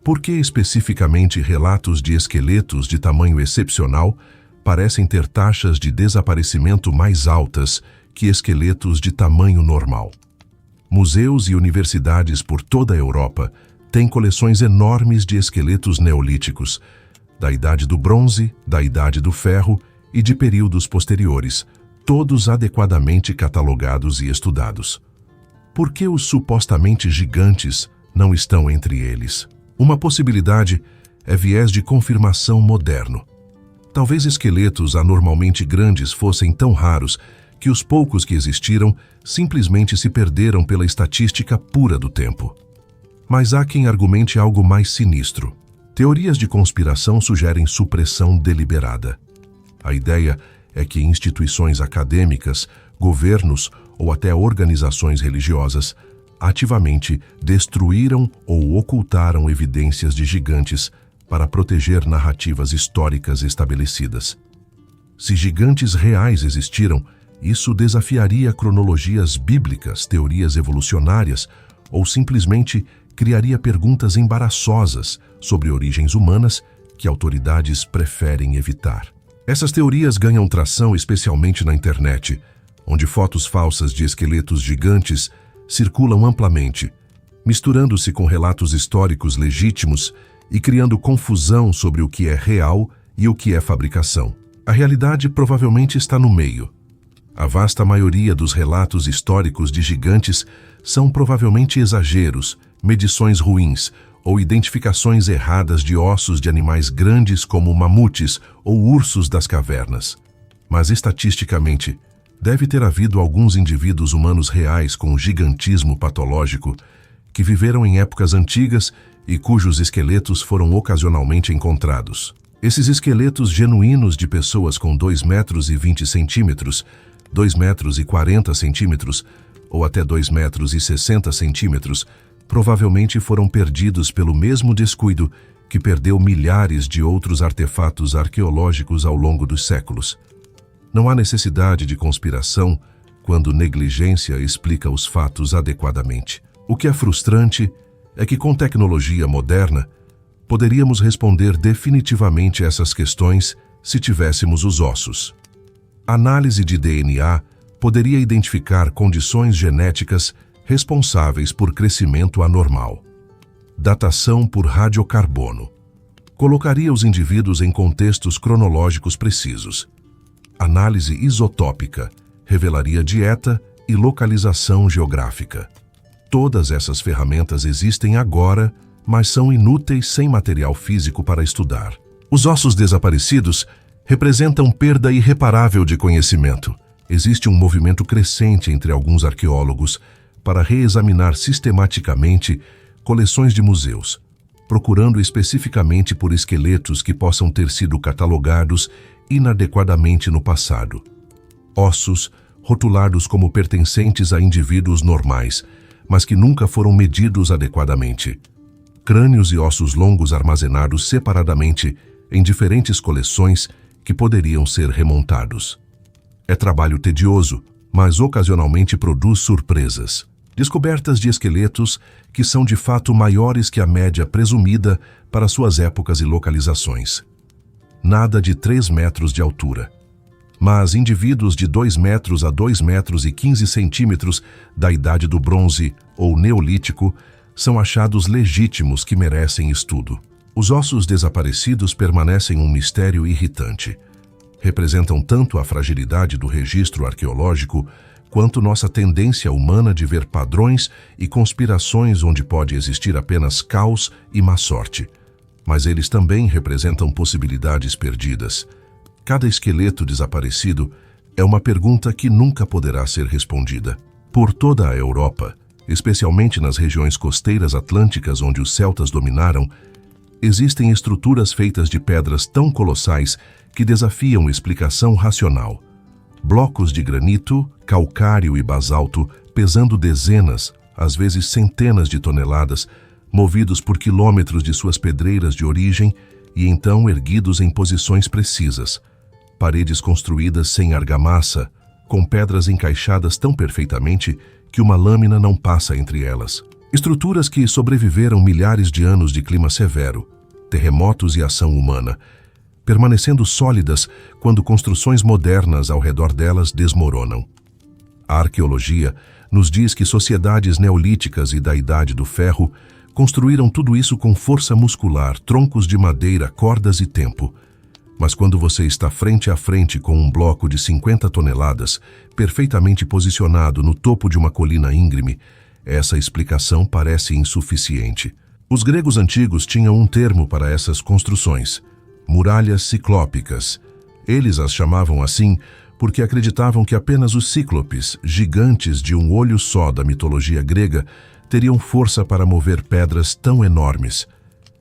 Por que especificamente relatos de esqueletos de tamanho excepcional parecem ter taxas de desaparecimento mais altas que esqueletos de tamanho normal? Museus e universidades por toda a Europa têm coleções enormes de esqueletos neolíticos, da Idade do Bronze, da Idade do Ferro e de períodos posteriores, todos adequadamente catalogados e estudados. Por que os supostamente gigantes não estão entre eles? Uma possibilidade é viés de confirmação moderno. Talvez esqueletos anormalmente grandes fossem tão raros que os poucos que existiram simplesmente se perderam pela estatística pura do tempo. Mas há quem argumente algo mais sinistro. Teorias de conspiração sugerem supressão deliberada. A ideia é que instituições acadêmicas, governos ou até organizações religiosas ativamente destruíram ou ocultaram evidências de gigantes para proteger narrativas históricas estabelecidas. Se gigantes reais existiram, isso desafiaria cronologias bíblicas, teorias evolucionárias ou simplesmente criaria perguntas embaraçosas sobre origens humanas que autoridades preferem evitar. Essas teorias ganham tração especialmente na internet, onde fotos falsas de esqueletos gigantes circulam amplamente, misturando-se com relatos históricos legítimos e criando confusão sobre o que é real e o que é fabricação. A realidade provavelmente está no meio. A vasta maioria dos relatos históricos de gigantes são provavelmente exageros, medições ruins ou identificações erradas de ossos de animais grandes como mamutes ou ursos das cavernas. Mas estatisticamente, deve ter havido alguns indivíduos humanos reais com gigantismo patológico que viveram em épocas antigas e cujos esqueletos foram ocasionalmente encontrados. Esses esqueletos genuínos de pessoas com 2,20 m, 2,40 m ou até 2,60 m provavelmente foram perdidos pelo mesmo descuido que perdeu milhares de outros artefatos arqueológicos ao longo dos séculos. Não há necessidade de conspiração quando negligência explica os fatos adequadamente. O que é frustrante é que, com tecnologia moderna, poderíamos responder definitivamente essas questões se tivéssemos os ossos. A análise de DNA poderia identificar condições genéticas responsáveis por crescimento anormal. Datação por radiocarbono colocaria os indivíduos em contextos cronológicos precisos. Análise isotópica revelaria dieta e localização geográfica. Todas essas ferramentas existem agora, mas são inúteis sem material físico para estudar. Os ossos desaparecidos representam perda irreparável de conhecimento. Existe um movimento crescente entre alguns arqueólogos para reexaminar sistematicamente coleções de museus, procurando especificamente por esqueletos que possam ter sido catalogados inadequadamente no passado. Ossos rotulados como pertencentes a indivíduos normais, mas que nunca foram medidos adequadamente. Crânios e ossos longos armazenados separadamente em diferentes coleções que poderiam ser remontados. É trabalho tedioso, mas ocasionalmente produz surpresas. Descobertas de esqueletos que são de fato maiores que a média presumida para suas épocas e localizações. Nada de 3 metros de altura. Mas indivíduos de 2 metros a 2,15 m da Idade do Bronze ou Neolítico são achados legítimos que merecem estudo. Os ossos desaparecidos permanecem um mistério irritante. Representam tanto a fragilidade do registro arqueológico quanto nossa tendência humana de ver padrões e conspirações onde pode existir apenas caos e má sorte. Mas eles também representam possibilidades perdidas. Cada esqueleto desaparecido É uma pergunta que nunca poderá ser respondida. Por toda a Europa, especialmente nas regiões costeiras atlânticas onde os celtas dominaram, existem estruturas feitas de pedras tão colossais que desafiam explicação racional. Blocos de granito, calcário e basalto pesando dezenas, às vezes centenas de toneladas, movidos por quilômetros de suas pedreiras de origem e então erguidos em posições precisas. Paredes construídas sem argamassa, com pedras encaixadas tão perfeitamente que uma lâmina não passa entre elas. Estruturas que sobreviveram milhares de anos de clima severo, terremotos e ação humana, permanecendo sólidas quando construções modernas ao redor delas desmoronam. A arqueologia nos diz que sociedades neolíticas e da Idade do Ferro construíram tudo isso com força muscular, troncos de madeira, cordas e tempo. Mas quando você está frente a frente com um bloco de 50 toneladas, perfeitamente posicionado no topo de uma colina íngreme, essa explicação parece insuficiente. Os gregos antigos tinham um termo para essas construções: muralhas ciclópicas. Eles as chamavam assim porque acreditavam que apenas os cíclopes, gigantes de um olho só da mitologia grega, teriam força para mover pedras tão enormes.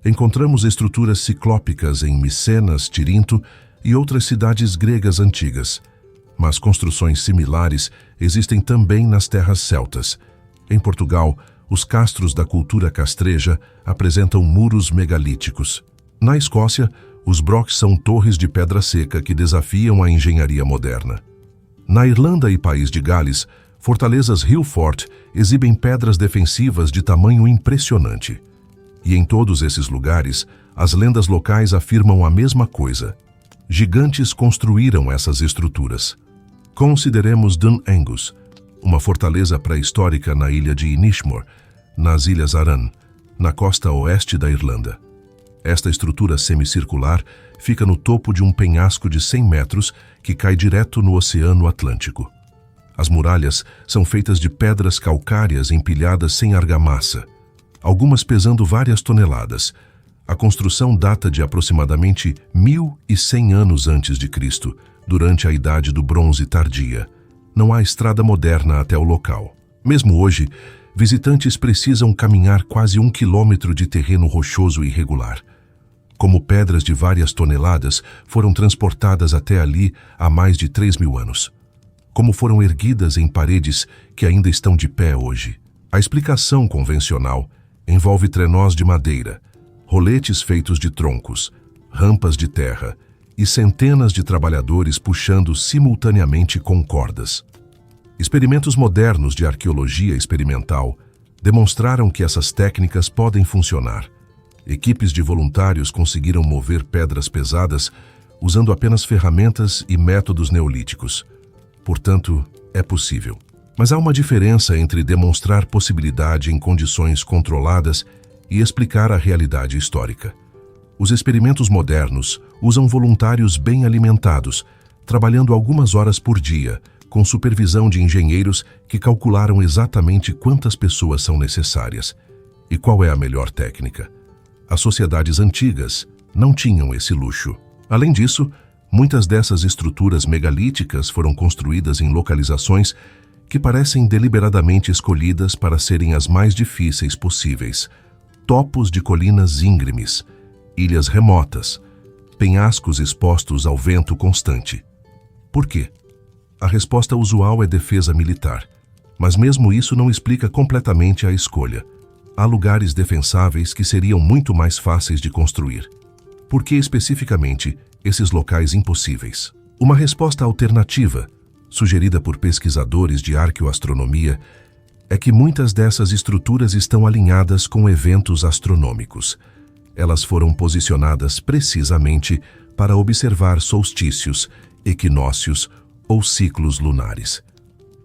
Encontramos estruturas ciclópicas em Micenas, Tirinto e outras cidades gregas antigas. Mas construções similares existem também nas terras celtas. Em Portugal, os castros da cultura castreja apresentam muros megalíticos. Na Escócia, os brocs são torres de pedra seca que desafiam a engenharia moderna. Na Irlanda e País de Gales, fortalezas Hill Fort exibem pedras defensivas de tamanho impressionante. E em todos esses lugares, as lendas locais afirmam a mesma coisa. Gigantes construíram essas estruturas. Consideremos Dun Angus, uma fortaleza pré-histórica na ilha de Inishmore, nas Ilhas Arran, na costa oeste da Irlanda. Esta estrutura semicircular fica no topo de um penhasco de 100 metros que cai direto no Oceano Atlântico. As muralhas são feitas de pedras calcárias empilhadas sem argamassa, algumas pesando várias toneladas. A construção data de aproximadamente 1.100 anos antes de Cristo, durante a Idade do Bronze tardia. Não há estrada moderna até o local. Mesmo hoje, visitantes precisam caminhar quase 1 quilômetro de terreno rochoso e irregular. Como pedras de várias toneladas foram transportadas até ali há mais de 3.000 anos. Como foram erguidas em paredes que ainda estão de pé hoje. A explicação convencional envolve trenós de madeira, roletes feitos de troncos, rampas de terra e centenas de trabalhadores puxando simultaneamente com cordas. Experimentos modernos de arqueologia experimental demonstraram que essas técnicas podem funcionar. Equipes de voluntários conseguiram mover pedras pesadas usando apenas ferramentas e métodos neolíticos. Portanto, é possível. Mas há uma diferença entre demonstrar possibilidade em condições controladas e explicar a realidade histórica. Os experimentos modernos usam voluntários bem alimentados, trabalhando algumas horas por dia, com supervisão de engenheiros que calcularam exatamente quantas pessoas são necessárias. E qual é a melhor técnica? As sociedades antigas não tinham esse luxo. Além disso, muitas dessas estruturas megalíticas foram construídas em localizações que parecem deliberadamente escolhidas para serem as mais difíceis possíveis. Topos de colinas íngremes, ilhas remotas, penhascos expostos ao vento constante. Por quê? A resposta usual é defesa militar, mas mesmo isso não explica completamente a escolha. Há lugares defensáveis que seriam muito mais fáceis de construir. Por que especificamente esses locais impossíveis? Uma resposta alternativa, sugerida por pesquisadores de arqueoastronomia, é que muitas dessas estruturas estão alinhadas com eventos astronômicos. Elas foram posicionadas precisamente para observar solstícios, equinócios ou ciclos lunares.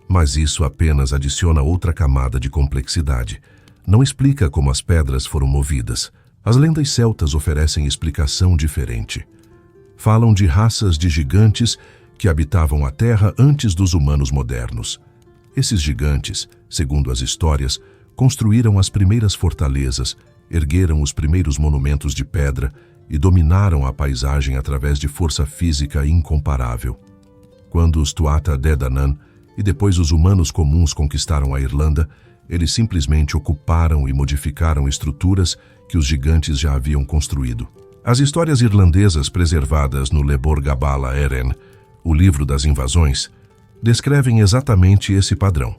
Mas isso apenas adiciona outra camada de complexidade. Não explica como as pedras foram movidas. As lendas celtas oferecem explicação diferente. Falam de raças de gigantes que habitavam a Terra antes dos humanos modernos. Esses gigantes, segundo as histórias, construíram as primeiras fortalezas, ergueram os primeiros monumentos de pedra e dominaram a paisagem através de força física incomparável. Quando os Tuatha Dé Danann e depois os humanos comuns conquistaram a Irlanda, eles simplesmente ocuparam e modificaram estruturas que os gigantes já haviam construído. As histórias irlandesas preservadas no Lebor Gabála Érenn, o livro das invasões, descrevem exatamente esse padrão.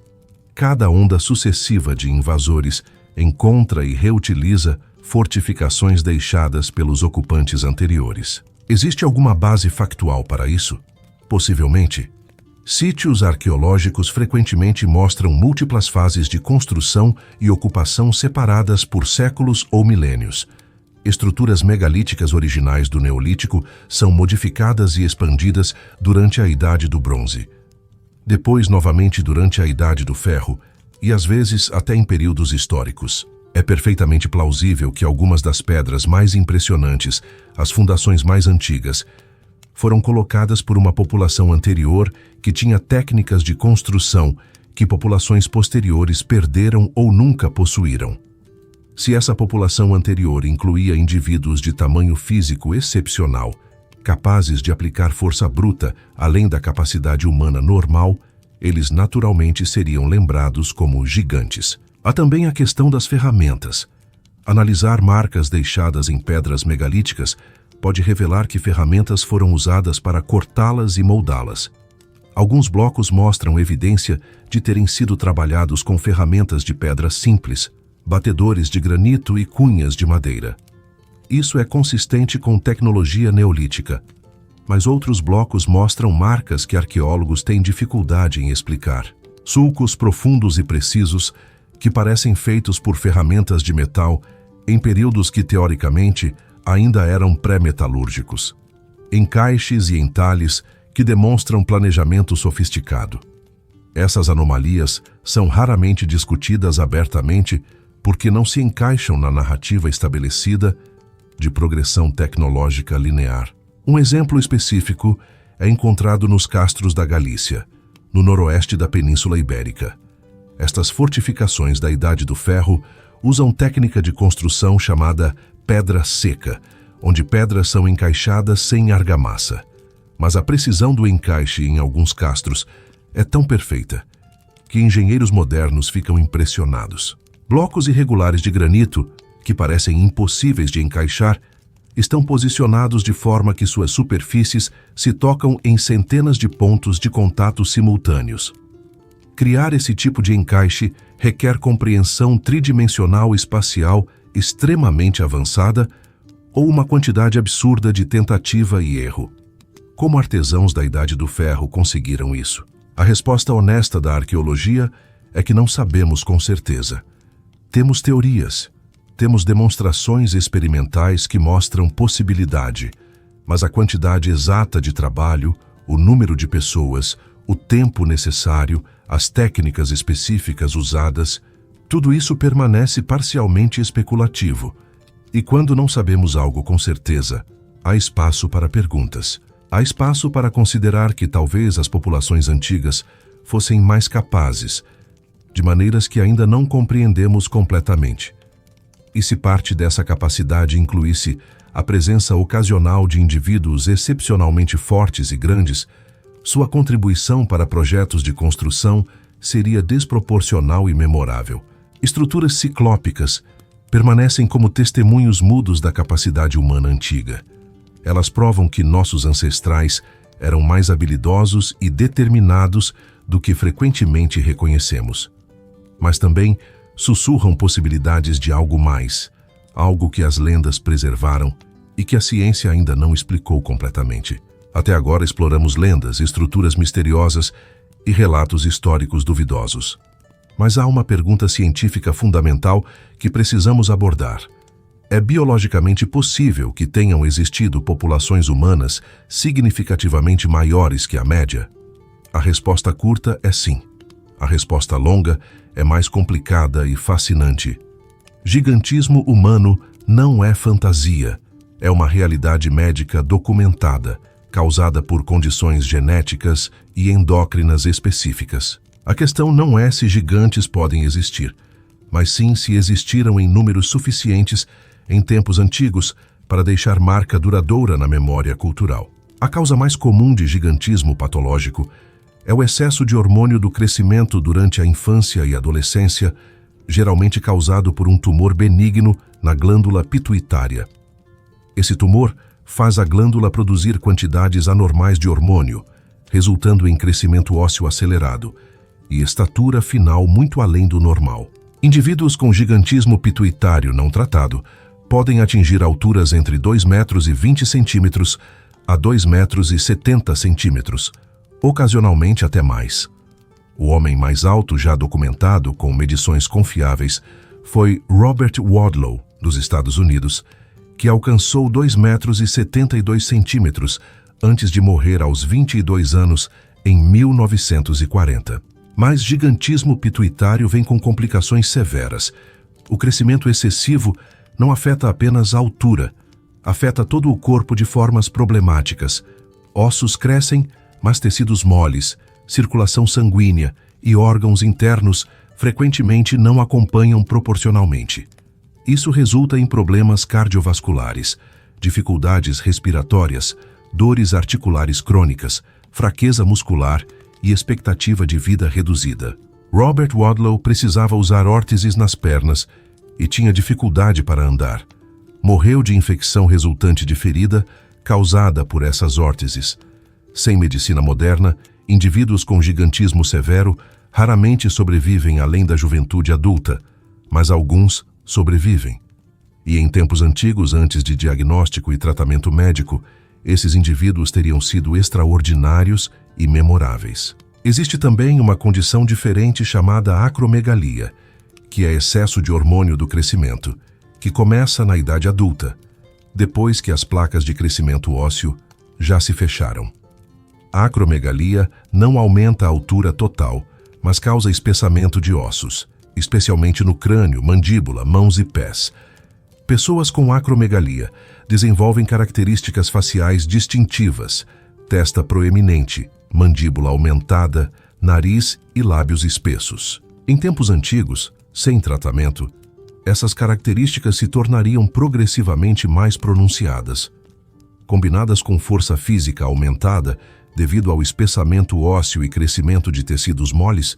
Cada onda sucessiva de invasores encontra e reutiliza fortificações deixadas pelos ocupantes anteriores. Existe alguma base factual para isso? Possivelmente. Sítios arqueológicos frequentemente mostram múltiplas fases de construção e ocupação separadas por séculos ou milênios. Estruturas megalíticas originais do Neolítico são modificadas e expandidas durante a Idade do Bronze. Depois, novamente durante a Idade do Ferro, e às vezes até em períodos históricos. É perfeitamente plausível que algumas das pedras mais impressionantes, as fundações mais antigas, foram colocadas por uma população anterior que tinha técnicas de construção que populações posteriores perderam ou nunca possuíram. Se essa população anterior incluía indivíduos de tamanho físico excepcional, capazes de aplicar força bruta além da capacidade humana normal, eles naturalmente seriam lembrados como gigantes. Há também a questão das ferramentas. Analisar marcas deixadas em pedras megalíticas pode revelar que ferramentas foram usadas para cortá-las e moldá-las. Alguns blocos mostram evidência de terem sido trabalhados com ferramentas de pedra simples, batedores de granito e cunhas de madeira. Isso é consistente com tecnologia neolítica, mas outros blocos mostram marcas que arqueólogos têm dificuldade em explicar. Sulcos profundos e precisos que parecem feitos por ferramentas de metal em períodos que, teoricamente, ainda eram pré-metalúrgicos. Encaixes e entalhes que demonstram planejamento sofisticado. Essas anomalias são raramente discutidas abertamente porque não se encaixam na narrativa estabelecida de progressão tecnológica linear. Um exemplo específico é encontrado nos castros da Galícia, no noroeste da Península Ibérica. Estas fortificações da Idade do Ferro usam técnica de construção chamada pedra seca, onde pedras são encaixadas sem argamassa. Mas a precisão do encaixe em alguns castros é tão perfeita que engenheiros modernos ficam impressionados. Blocos irregulares de granito, que parecem impossíveis de encaixar, estão posicionados de forma que suas superfícies se tocam em centenas de pontos de contato simultâneos. Criar esse tipo de encaixe requer compreensão tridimensional espacial extremamente avançada ou uma quantidade absurda de tentativa e erro. Como artesãos da Idade do Ferro conseguiram isso? A resposta honesta da arqueologia é que não sabemos com certeza. Temos teorias, temos demonstrações experimentais que mostram possibilidade, mas a quantidade exata de trabalho, o número de pessoas, o tempo necessário, as técnicas específicas usadas, tudo isso permanece parcialmente especulativo. E quando não sabemos algo com certeza, há espaço para perguntas. Há espaço para considerar que talvez as populações antigas fossem mais capazes, de maneiras que ainda não compreendemos completamente. E se parte dessa capacidade incluísse a presença ocasional de indivíduos excepcionalmente fortes e grandes, sua contribuição para projetos de construção seria desproporcional e memorável. Estruturas ciclópicas permanecem como testemunhos mudos da capacidade humana antiga. Elas provam que nossos ancestrais eram mais habilidosos e determinados do que frequentemente reconhecemos. Mas também sussurram possibilidades de algo mais, algo que as lendas preservaram e que a ciência ainda não explicou completamente. Até agora exploramos lendas, estruturas misteriosas e relatos históricos duvidosos. Mas há uma pergunta científica fundamental que precisamos abordar. É biologicamente possível que tenham existido populações humanas significativamente maiores que a média? A resposta curta é sim. A resposta longa é mais complicada e fascinante. Gigantismo humano não é fantasia, é uma realidade médica documentada, causada por condições genéticas e endócrinas específicas. A questão não é se gigantes podem existir, mas sim se existiram em números suficientes em tempos antigos para deixar marca duradoura na memória cultural. A causa mais comum de gigantismo patológico é o excesso de hormônio do crescimento durante a infância e adolescência, geralmente causado por um tumor benigno na glândula pituitária. Esse tumor faz a glândula produzir quantidades anormais de hormônio, resultando em crescimento ósseo acelerado e estatura final muito além do normal. Indivíduos com gigantismo pituitário não tratado podem atingir alturas entre 2,20 metros a 2,70 metros, ocasionalmente até mais. O homem mais alto já documentado com medições confiáveis foi Robert Wadlow, dos Estados Unidos, que alcançou 2,72 metros antes de morrer aos 22 anos em 1940. Mas gigantismo pituitário vem com complicações severas. O crescimento excessivo não afeta apenas a altura, afeta todo o corpo de formas problemáticas. Ossos crescem, mas tecidos moles, circulação sanguínea e órgãos internos frequentemente não acompanham proporcionalmente. Isso resulta em problemas cardiovasculares, dificuldades respiratórias, dores articulares crônicas, fraqueza muscular e expectativa de vida reduzida. Robert Wadlow precisava usar órteses nas pernas e tinha dificuldade para andar. Morreu de infecção resultante de ferida causada por essas órteses. Sem medicina moderna, indivíduos com gigantismo severo raramente sobrevivem além da juventude adulta, mas alguns sobrevivem. E em tempos antigos, antes de diagnóstico e tratamento médico, esses indivíduos teriam sido extraordinários e memoráveis. Existe também uma condição diferente chamada acromegalia, que é excesso de hormônio do crescimento, que começa na idade adulta, depois que as placas de crescimento ósseo já se fecharam. A acromegalia não aumenta a altura total, mas causa espessamento de ossos, especialmente no crânio, mandíbula, mãos e pés. Pessoas com acromegalia desenvolvem características faciais distintivas, testa proeminente, mandíbula aumentada, nariz e lábios espessos. Em tempos antigos, sem tratamento, essas características se tornariam progressivamente mais pronunciadas. Combinadas com força física aumentada, devido ao espessamento ósseo e crescimento de tecidos moles,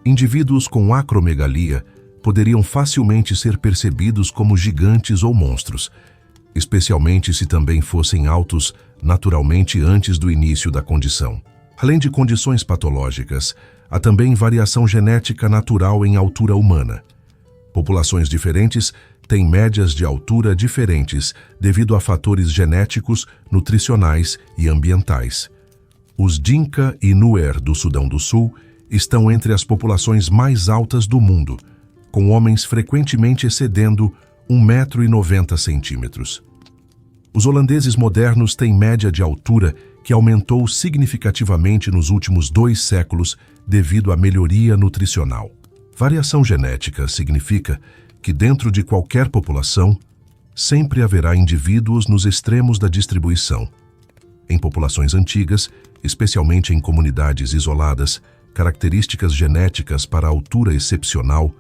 indivíduos com acromegalia poderiam facilmente ser percebidos como gigantes ou monstros, especialmente se também fossem altos naturalmente antes do início da condição. Além de condições patológicas, há também variação genética natural em altura humana. Populações diferentes têm médias de altura diferentes devido a fatores genéticos, nutricionais e ambientais. Os Dinka e Nuer do Sudão do Sul estão entre as populações mais altas do mundo, com homens frequentemente excedendo 1,90 metros. Os holandeses modernos têm média de altura que aumentou significativamente nos últimos 2 séculos devido à melhoria nutricional. Variação genética significa que dentro de qualquer população, sempre haverá indivíduos nos extremos da distribuição. Em populações antigas, especialmente em comunidades isoladas, características genéticas para a altura excepcional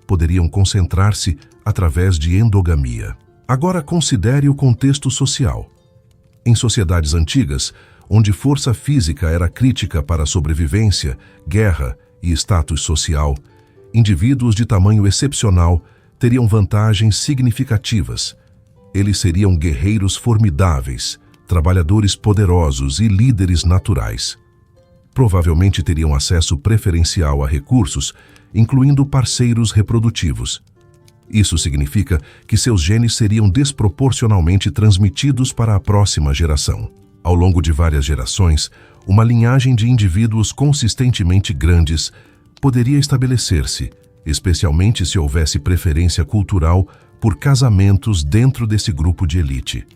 poderiam concentrar-se através de endogamia. Agora considere o contexto social. Em sociedades antigas, onde força física era crítica para a sobrevivência, guerra e status social, indivíduos de tamanho excepcional teriam vantagens significativas. Eles seriam guerreiros formidáveis, trabalhadores poderosos e líderes naturais. Provavelmente teriam acesso preferencial a recursos, incluindo parceiros reprodutivos. Isso significa que seus genes seriam desproporcionalmente transmitidos para a próxima geração. Ao longo de várias gerações, uma linhagem de indivíduos consistentemente grandes poderia estabelecer-se, especialmente se houvesse preferência cultural por casamentos dentro desse grupo de elite.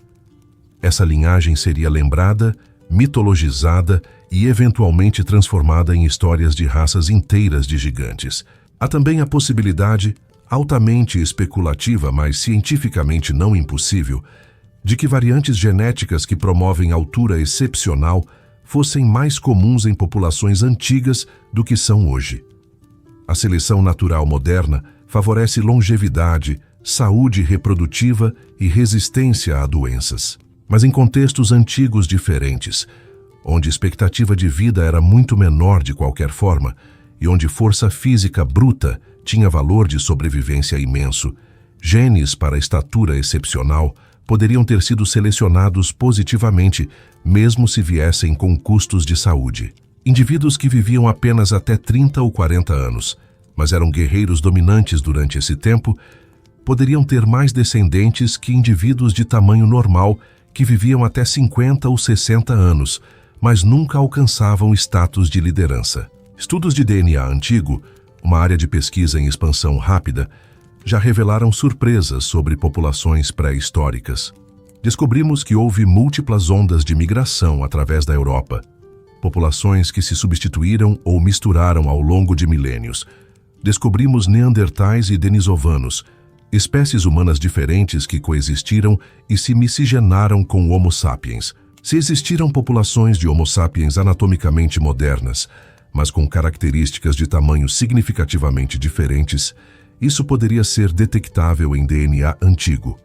Essa linhagem seria lembrada, mitologizada e eventualmente transformada em histórias de raças inteiras de gigantes. Há também a possibilidade, altamente especulativa, mas cientificamente não impossível, de que variantes genéticas que promovem altura excepcional fossem mais comuns em populações antigas do que são hoje. A seleção natural moderna favorece longevidade, saúde reprodutiva e resistência a doenças. mas em contextos antigos diferentes, onde a expectativa de vida era muito menor de qualquer forma e onde força física bruta tinha valor de sobrevivência imenso, genes para estatura excepcional poderiam ter sido selecionados positivamente, mesmo se viessem com custos de saúde. Indivíduos que viviam apenas até 30 ou 40 anos, mas eram guerreiros dominantes durante esse tempo, poderiam ter mais descendentes que indivíduos de tamanho normal que viviam até 50 ou 60 anos, mas nunca alcançavam status de liderança. Estudos de DNA antigo, uma área de pesquisa em expansão rápida, já revelaram surpresas sobre populações pré-históricas. Descobrimos que houve múltiplas ondas de migração através da Europa, populações que se substituíram ou misturaram ao longo de milênios. Descobrimos neandertais e denisovanos, espécies humanas diferentes que coexistiram e se miscigenaram com o Homo sapiens. Se existiram populações de Homo sapiens anatomicamente modernas, mas com características de tamanho significativamente diferentes, isso poderia ser detectável em DNA antigo.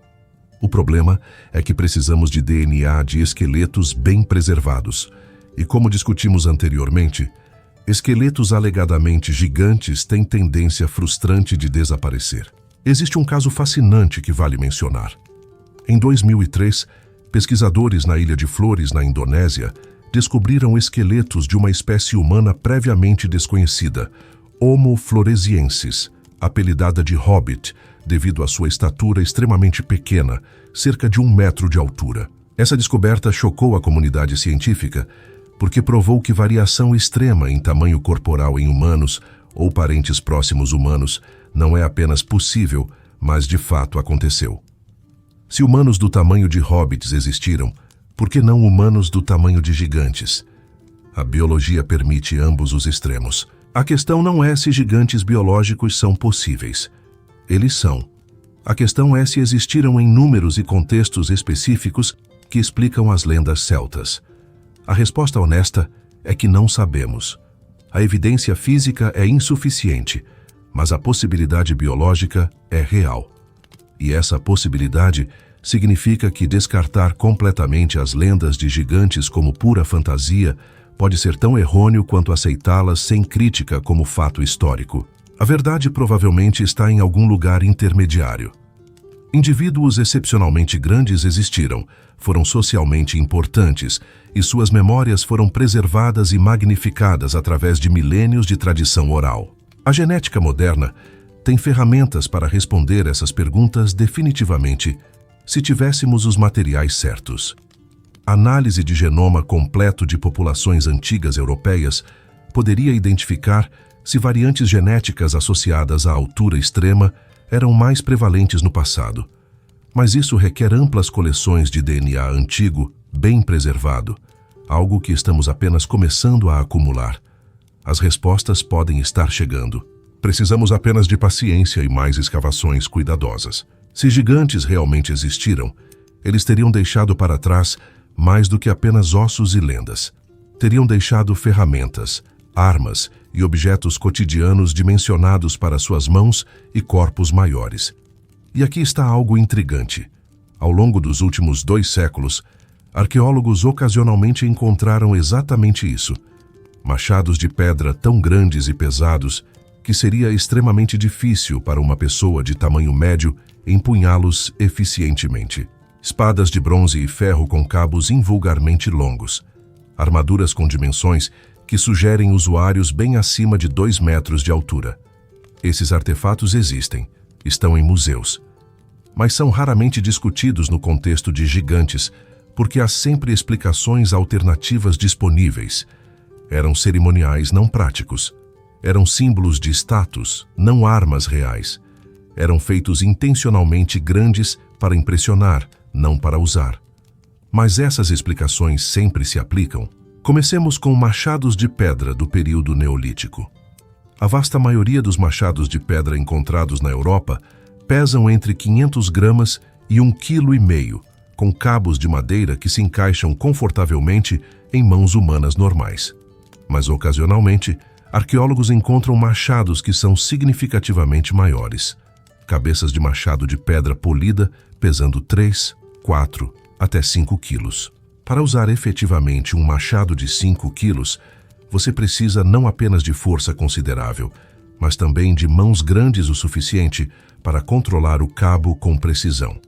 O problema é que precisamos de DNA de esqueletos bem preservados. E como discutimos anteriormente, esqueletos alegadamente gigantes têm tendência frustrante de desaparecer. Existe um caso fascinante que vale mencionar. Em 2003, pesquisadores na Ilha de Flores, na Indonésia, descobriram esqueletos de uma espécie humana previamente desconhecida, Homo floresiensis, apelidada de Hobbit, devido à sua estatura extremamente pequena, cerca de 1 metro de altura. Essa descoberta chocou a comunidade científica, porque provou que variação extrema em tamanho corporal em humanos ou parentes próximos humanos não é apenas possível, mas de fato aconteceu. Se humanos do tamanho de hobbits existiram, por que não humanos do tamanho de gigantes? A biologia permite ambos os extremos. A questão não é se gigantes biológicos são possíveis. Eles são. A questão é se existiram em números e contextos específicos que explicam as lendas celtas. A resposta honesta é que não sabemos. A evidência física é insuficiente, mas a possibilidade biológica é real. E essa possibilidade significa que descartar completamente as lendas de gigantes como pura fantasia pode ser tão errôneo quanto aceitá-las sem crítica como fato histórico. A verdade provavelmente está em algum lugar intermediário. Indivíduos excepcionalmente grandes existiram, foram socialmente importantes e suas memórias foram preservadas e magnificadas através de milênios de tradição oral. A genética moderna tem ferramentas para responder essas perguntas definitivamente, se tivéssemos os materiais certos. A análise de genoma completo de populações antigas europeias poderia identificar se variantes genéticas associadas à altura extrema eram mais prevalentes no passado. Mas isso requer amplas coleções de DNA antigo, bem preservado, algo que estamos apenas começando a acumular. As respostas podem estar chegando. Precisamos apenas de paciência e mais escavações cuidadosas. Se gigantes realmente existiram, eles teriam deixado para trás mais do que apenas ossos e lendas. Teriam deixado ferramentas, armas e objetos cotidianos dimensionados para suas mãos e corpos maiores. E aqui está algo intrigante. Ao longo dos últimos 2 séculos, arqueólogos ocasionalmente encontraram exatamente isso. Machados de pedra tão grandes e pesados que seria extremamente difícil para uma pessoa de tamanho médio empunhá-los eficientemente. Espadas de bronze e ferro com cabos invulgarmente longos. Armaduras com dimensões que sugerem usuários bem acima de 2 metros de altura. Esses artefatos existem, estão em museus, mas são raramente discutidos no contexto de gigantes, porque há sempre explicações alternativas disponíveis. Eram cerimoniais não práticos. Eram símbolos de status, não armas reais. Eram feitos intencionalmente grandes para impressionar, não para usar. Mas essas explicações sempre se aplicam. Comecemos com machados de pedra do período neolítico. A vasta maioria dos machados de pedra encontrados na Europa pesam entre 500 gramas e 1,5 kg, com cabos de madeira que se encaixam confortavelmente em mãos humanas normais. Mas, ocasionalmente, arqueólogos encontram machados que são significativamente maiores. Cabeças de machado de pedra polida pesando 3, 4 até 5 quilos. Para usar efetivamente um machado de 5 quilos, você precisa não apenas de força considerável, mas também de mãos grandes o suficiente para controlar o cabo com precisão.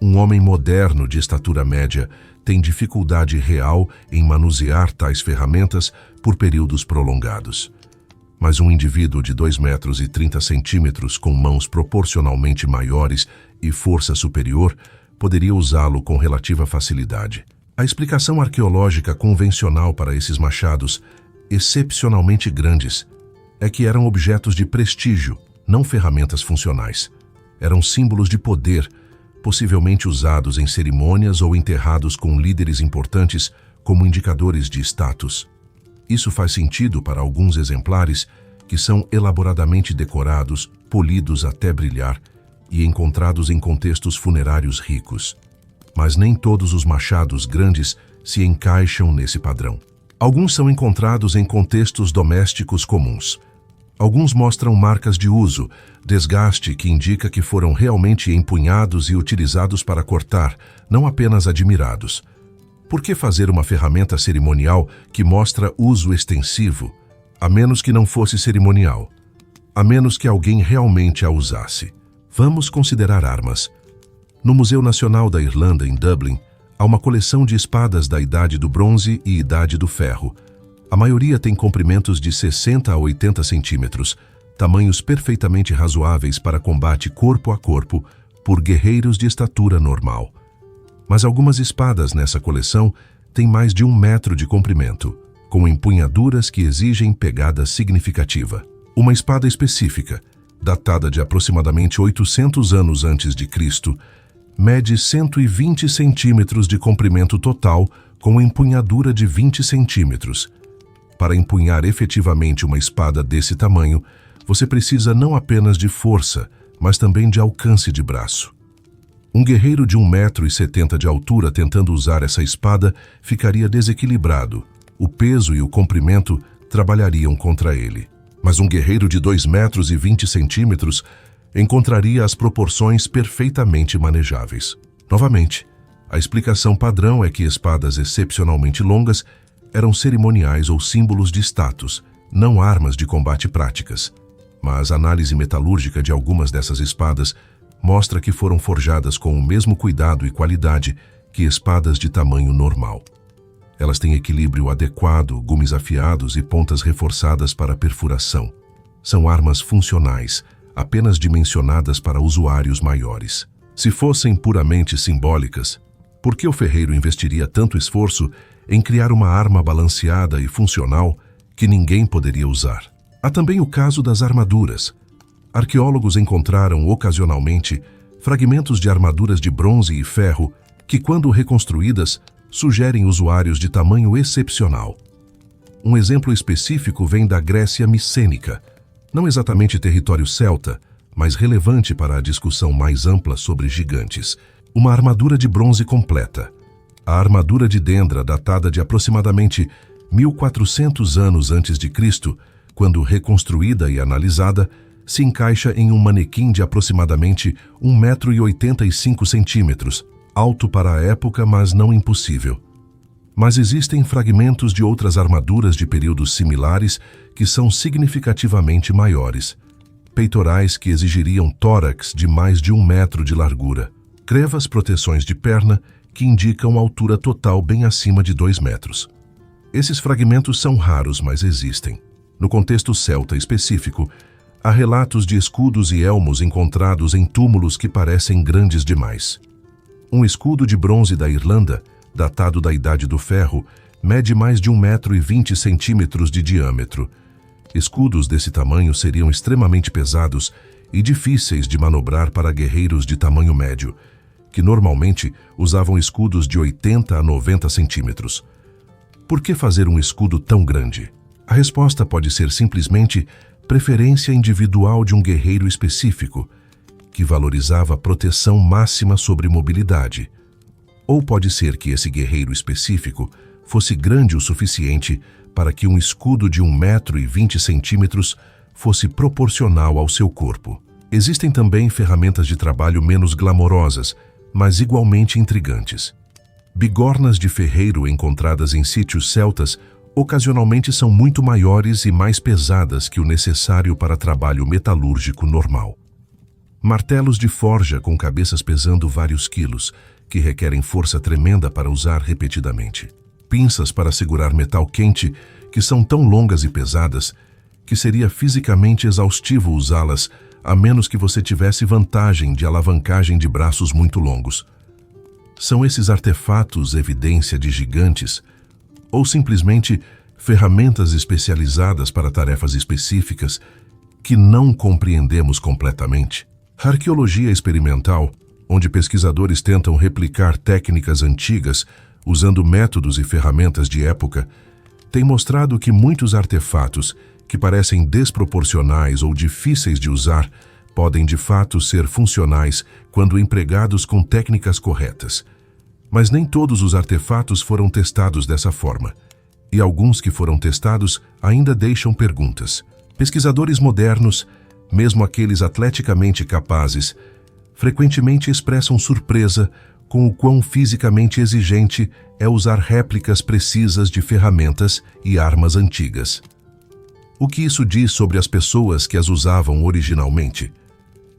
Um homem moderno de estatura média tem dificuldade real em manusear tais ferramentas por períodos prolongados. Mas um indivíduo de 2,30 metros com mãos proporcionalmente maiores e força superior poderia usá-lo com relativa facilidade. A explicação arqueológica convencional para esses machados, excepcionalmente grandes, é que eram objetos de prestígio, não ferramentas funcionais. Eram símbolos de poder, possivelmente usados em cerimônias ou enterrados com líderes importantes como indicadores de status. Isso faz sentido para alguns exemplares que são elaboradamente decorados, polidos até brilhar e encontrados em contextos funerários ricos. Mas nem todos os machados grandes se encaixam nesse padrão. Alguns são encontrados em contextos domésticos comuns. Alguns mostram marcas de uso, desgaste que indica que foram realmente empunhados e utilizados para cortar, não apenas admirados. Por que fazer uma ferramenta cerimonial que mostra uso extensivo, a menos que não fosse cerimonial? A menos que alguém realmente a usasse. Vamos considerar armas. No Museu Nacional da Irlanda, em Dublin, há uma coleção de espadas da Idade do Bronze e Idade do Ferro. A maioria tem comprimentos de 60 a 80 centímetros, tamanhos perfeitamente razoáveis para combate corpo a corpo por guerreiros de estatura normal. Mas algumas espadas nessa coleção têm mais de 1 metro de comprimento, com empunhaduras que exigem pegada significativa. Uma espada específica, datada de aproximadamente 800 anos antes de Cristo, mede 120 centímetros de comprimento total com empunhadura de 20 centímetros. Para empunhar efetivamente uma espada desse tamanho, você precisa não apenas de força, mas também de alcance de braço. Um guerreiro de 1,70 m de altura tentando usar essa espada ficaria desequilibrado. O peso e o comprimento trabalhariam contra ele. Mas um guerreiro de 2,20 m encontraria as proporções perfeitamente manejáveis. Novamente, a explicação padrão é que espadas excepcionalmente longas eram cerimoniais ou símbolos de status, não armas de combate práticas. Mas a análise metalúrgica de algumas dessas espadas mostra que foram forjadas com o mesmo cuidado e qualidade que espadas de tamanho normal. Elas têm equilíbrio adequado, gumes afiados e pontas reforçadas para perfuração. São armas funcionais, apenas dimensionadas para usuários maiores. Se fossem puramente simbólicas, por que o ferreiro investiria tanto esforço em criar uma arma balanceada e funcional que ninguém poderia usar? Há também o caso das armaduras. Arqueólogos encontraram ocasionalmente fragmentos de armaduras de bronze e ferro que, quando reconstruídas, sugerem usuários de tamanho excepcional. Um exemplo específico vem da Grécia micênica, não exatamente território celta, mas relevante para a discussão mais ampla sobre gigantes. Uma armadura de bronze completa. A armadura de Dendra, datada de aproximadamente 1400 anos antes de Cristo, quando reconstruída e analisada, se encaixa em um manequim de aproximadamente 1,85 m, alto para a época, mas não impossível. Mas existem fragmentos de outras armaduras de períodos similares que são significativamente maiores. Peitorais que exigiriam tórax de mais de 1 metro de largura. Crevas proteções de perna que indicam altura total bem acima de 2 metros. Esses fragmentos são raros, mas existem. No contexto celta específico, há relatos de escudos e elmos encontrados em túmulos que parecem grandes demais. Um escudo de bronze da Irlanda, datado da Idade do Ferro, mede mais de 1,20 m de diâmetro. Escudos desse tamanho seriam extremamente pesados e difíceis de manobrar para guerreiros de tamanho médio, que normalmente usavam escudos de 80 a 90 centímetros. Por que fazer um escudo tão grande? A resposta pode ser simplesmente preferência individual de um guerreiro específico, que valorizava proteção máxima sobre mobilidade. Ou pode ser que esse guerreiro específico fosse grande o suficiente para que um escudo de 1,20 m fosse proporcional ao seu corpo. Existem também ferramentas de trabalho menos glamorosas, mas igualmente intrigantes. Bigornas de ferreiro encontradas em sítios celtas ocasionalmente são muito maiores e mais pesadas que o necessário para trabalho metalúrgico normal. Martelos de forja com cabeças pesando vários quilos, que requerem força tremenda para usar repetidamente. Pinças para segurar metal quente, que são tão longas e pesadas que seria fisicamente exaustivo usá-las, a menos que você tivesse vantagem de alavancagem de braços muito longos. São esses artefatos evidência de gigantes, ou simplesmente ferramentas especializadas para tarefas específicas que não compreendemos completamente? A arqueologia experimental, onde pesquisadores tentam replicar técnicas antigas usando métodos e ferramentas de época, tem mostrado que muitos artefatos que parecem desproporcionais ou difíceis de usar podem de fato ser funcionais quando empregados com técnicas corretas. Mas nem todos os artefatos foram testados dessa forma, e alguns que foram testados ainda deixam perguntas. Pesquisadores modernos, mesmo aqueles atleticamente capazes, frequentemente expressam surpresa com o quão fisicamente exigente é usar réplicas precisas de ferramentas e armas antigas. O que isso diz sobre as pessoas que as usavam originalmente?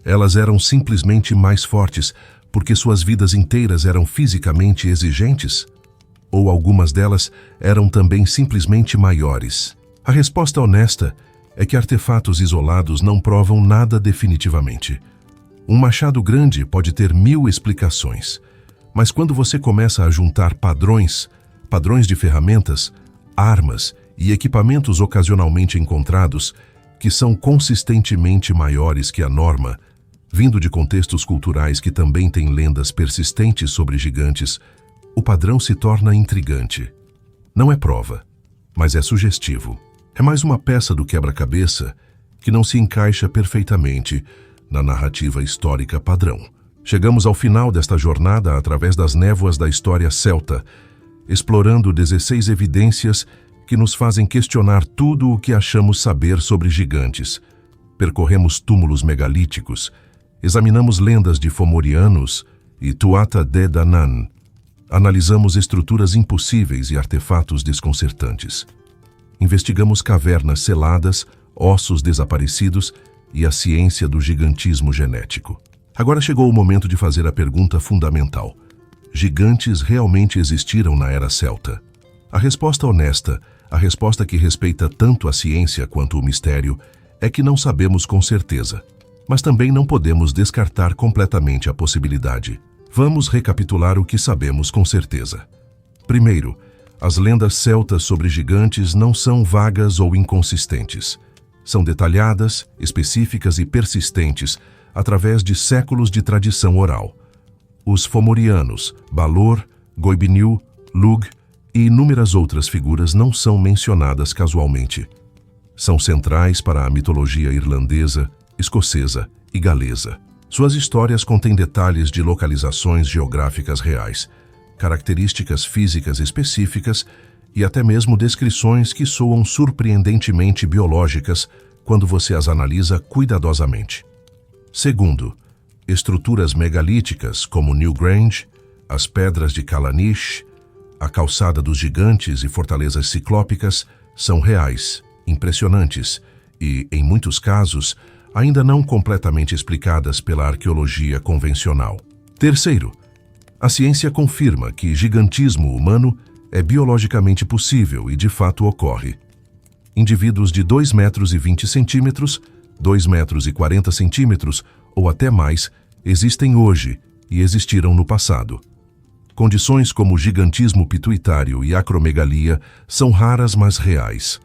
Elas eram simplesmente mais fortes porque suas vidas inteiras eram fisicamente exigentes? Ou algumas delas eram também simplesmente maiores? A resposta honesta é que artefatos isolados não provam nada definitivamente. Um machado grande pode ter 1000 explicações, mas quando você começa a juntar padrões de ferramentas, armas e equipamentos ocasionalmente encontrados, que são consistentemente maiores que a norma, vindo de contextos culturais que também têm lendas persistentes sobre gigantes, o padrão se torna intrigante. Não é prova, mas é sugestivo. É mais uma peça do quebra-cabeça que não se encaixa perfeitamente na narrativa histórica padrão. Chegamos ao final desta jornada através das névoas da história celta, explorando 16 evidências que nos fazem questionar tudo o que achamos saber sobre gigantes. Percorremos túmulos megalíticos, examinamos lendas de fomorianos e Tuatha Dé Danann, analisamos estruturas impossíveis e artefatos desconcertantes. Investigamos cavernas seladas, ossos desaparecidos e a ciência do gigantismo genético. Agora chegou o momento de fazer a pergunta fundamental. Gigantes realmente existiram na era celta? A resposta honesta, a resposta que respeita tanto a ciência quanto o mistério, é que não sabemos com certeza. Mas também não podemos descartar completamente a possibilidade. Vamos recapitular o que sabemos com certeza. Primeiro, as lendas celtas sobre gigantes não são vagas ou inconsistentes. São detalhadas, específicas e persistentes através de séculos de tradição oral. Os fomorianos, Balor, Goibniu, Lugh e inúmeras outras figuras não são mencionadas casualmente. São centrais para a mitologia irlandesa, escocesa e galesa. Suas histórias contêm detalhes de localizações geográficas reais, características físicas específicas e até mesmo descrições que soam surpreendentemente biológicas quando você as analisa cuidadosamente. Segundo, estruturas megalíticas como Newgrange, as pedras de Callanish, a calçada dos gigantes e fortalezas ciclópicas são reais, impressionantes e, em muitos casos, ainda não completamente explicadas pela arqueologia convencional. Terceiro, a ciência confirma que gigantismo humano é biologicamente possível e de fato ocorre. Indivíduos de 2,20 metros, 2,40 metros ou até mais existem hoje e existiram no passado. Condições como gigantismo pituitário e acromegalia são raras, mas reais.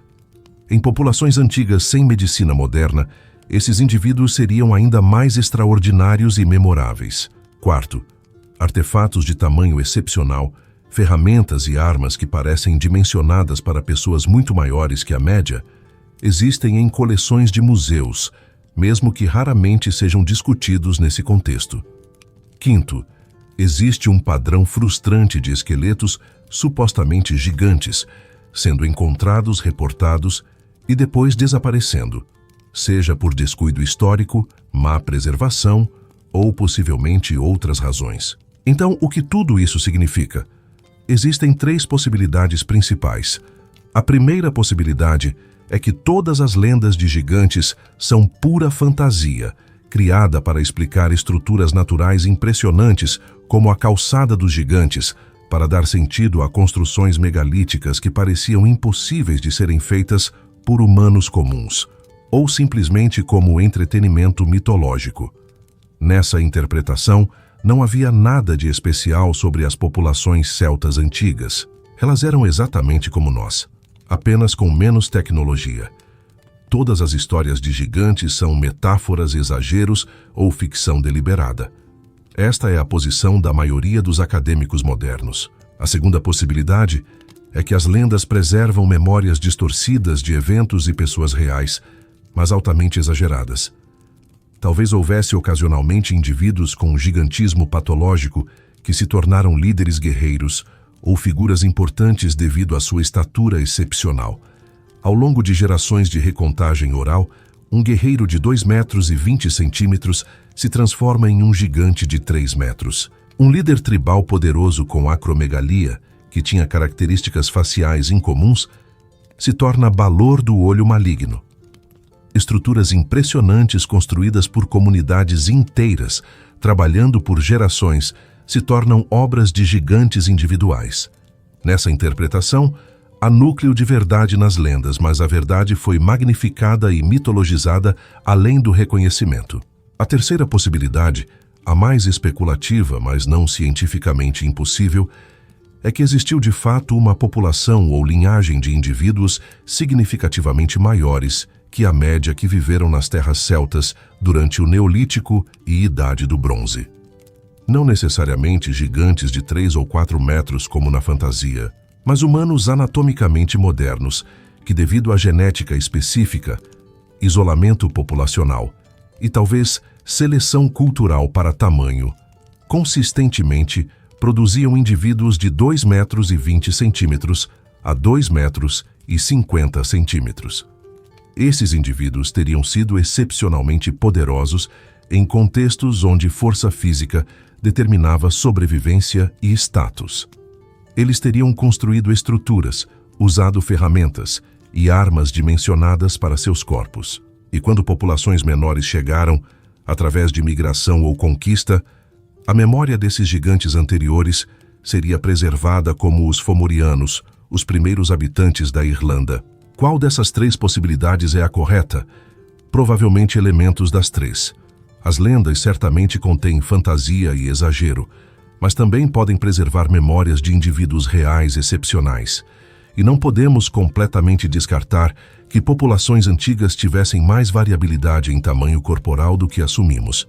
Em populações antigas sem medicina moderna, esses indivíduos seriam ainda mais extraordinários e memoráveis. Quarto, artefatos de tamanho excepcional, ferramentas e armas que parecem dimensionadas para pessoas muito maiores que a média, existem em coleções de museus, mesmo que raramente sejam discutidos nesse contexto. Quinto, existe um padrão frustrante de esqueletos supostamente gigantes, sendo encontrados, reportados e depois desaparecendo, seja por descuido histórico, má preservação ou possivelmente outras razões. Então, o que tudo isso significa? Existem três possibilidades principais. A primeira possibilidade é que todas as lendas de gigantes são pura fantasia, criada para explicar estruturas naturais impressionantes, como a Calçada dos Gigantes, para dar sentido a construções megalíticas que pareciam impossíveis de serem feitas por humanos comuns, ou simplesmente como entretenimento mitológico. Nessa interpretação, não havia nada de especial sobre as populações celtas antigas. Elas eram exatamente como nós, apenas com menos tecnologia. Todas as histórias de gigantes são metáforas, exageros ou ficção deliberada. Esta é a posição da maioria dos acadêmicos modernos. A segunda possibilidade é que as lendas preservam memórias distorcidas de eventos e pessoas reais, mas altamente exageradas. Talvez houvesse ocasionalmente indivíduos com gigantismo patológico que se tornaram líderes guerreiros ou figuras importantes devido à sua estatura excepcional. Ao longo de gerações de recontagem oral, um guerreiro de 2,20 metros se transforma em um gigante de 3 metros. Um líder tribal poderoso com acromegalia, que tinha características faciais incomuns, se torna Balor do Olho Maligno. Estruturas impressionantes construídas por comunidades inteiras, trabalhando por gerações, se tornam obras de gigantes individuais. Nessa interpretação, há núcleo de verdade nas lendas, mas a verdade foi magnificada e mitologizada além do reconhecimento. A terceira possibilidade, a mais especulativa, mas não cientificamente impossível, é que existiu de fato uma população ou linhagem de indivíduos significativamente maiores que a média que viveram nas terras celtas durante o Neolítico e Idade do Bronze. Não necessariamente gigantes de 3 ou 4 metros como na fantasia, mas humanos anatomicamente modernos que, devido à genética específica, isolamento populacional e talvez seleção cultural para tamanho, consistentemente produziam indivíduos de 2,20 metros a 2,50 metros. Esses indivíduos teriam sido excepcionalmente poderosos em contextos onde força física determinava sobrevivência e status. Eles teriam construído estruturas, usado ferramentas e armas dimensionadas para seus corpos. E quando populações menores chegaram, através de migração ou conquista, a memória desses gigantes anteriores seria preservada como os fomorianos, os primeiros habitantes da Irlanda. Qual dessas três possibilidades é a correta? Provavelmente elementos das três. As lendas certamente contêm fantasia e exagero, mas também podem preservar memórias de indivíduos reais excepcionais. E não podemos completamente descartar que populações antigas tivessem mais variabilidade em tamanho corporal do que assumimos.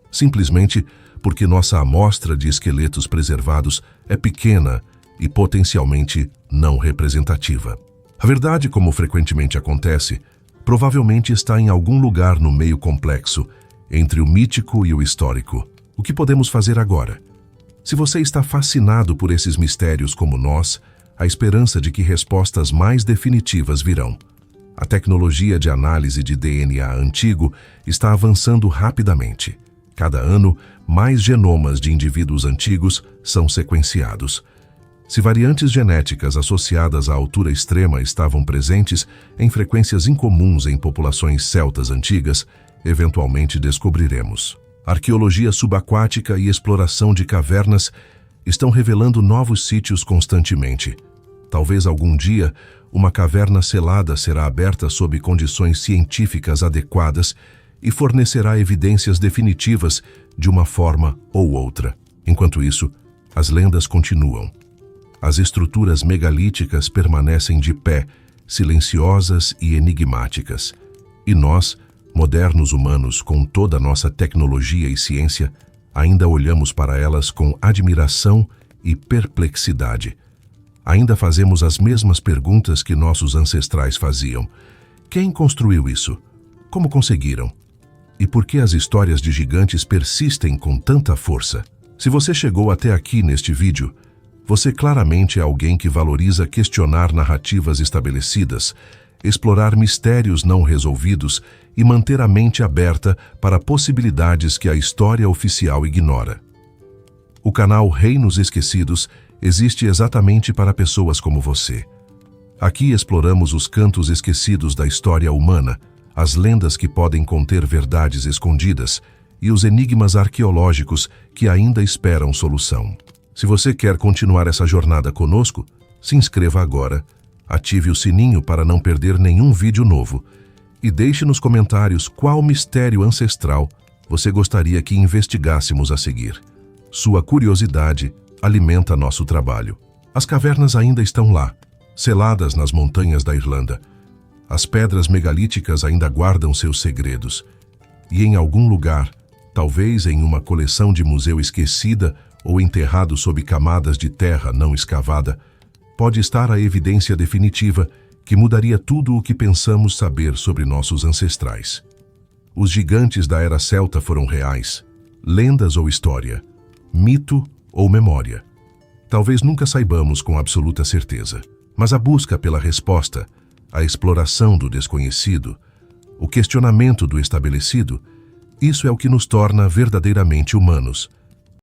Simplesmente porque nossa amostra de esqueletos preservados é pequena e potencialmente não representativa. A verdade, como frequentemente acontece, provavelmente está em algum lugar no meio complexo, entre o mítico e o histórico. O que podemos fazer agora? Se você está fascinado por esses mistérios como nós, a esperança de que respostas mais definitivas virão. A tecnologia de análise de DNA antigo está avançando rapidamente. Cada ano, mais genomas de indivíduos antigos são sequenciados. Se variantes genéticas associadas à altura extrema estavam presentes em frequências incomuns em populações celtas antigas, eventualmente descobriremos. Arqueologia subaquática e exploração de cavernas estão revelando novos sítios constantemente. Talvez algum dia, uma caverna selada será aberta sob condições científicas adequadas e fornecerá evidências definitivas de uma forma ou outra. Enquanto isso, as lendas continuam. As estruturas megalíticas permanecem de pé, silenciosas e enigmáticas. E nós, modernos humanos, com toda a nossa tecnologia e ciência, ainda olhamos para elas com admiração e perplexidade. Ainda fazemos as mesmas perguntas que nossos ancestrais faziam. Quem construiu isso? Como conseguiram? E por que as histórias de gigantes persistem com tanta força? Se você chegou até aqui neste vídeo, você claramente é alguém que valoriza questionar narrativas estabelecidas, explorar mistérios não resolvidos e manter a mente aberta para possibilidades que a história oficial ignora. O canal Reinos Esquecidos existe exatamente para pessoas como você. Aqui exploramos os cantos esquecidos da história humana, as lendas que podem conter verdades escondidas e os enigmas arqueológicos que ainda esperam solução. Se você quer continuar essa jornada conosco, se inscreva agora, ative o sininho para não perder nenhum vídeo novo e deixe nos comentários qual mistério ancestral você gostaria que investigássemos a seguir. Sua curiosidade alimenta nosso trabalho. As cavernas ainda estão lá, seladas nas montanhas da Irlanda. As pedras megalíticas ainda guardam seus segredos. E em algum lugar, talvez em uma coleção de museu esquecida ou enterrado sob camadas de terra não escavada, pode estar a evidência definitiva que mudaria tudo o que pensamos saber sobre nossos ancestrais. Os gigantes da era celta foram reais, lendas ou história, mito ou memória. Talvez nunca saibamos com absoluta certeza, mas a busca pela resposta, a exploração do desconhecido, o questionamento do estabelecido, isso é o que nos torna verdadeiramente humanos,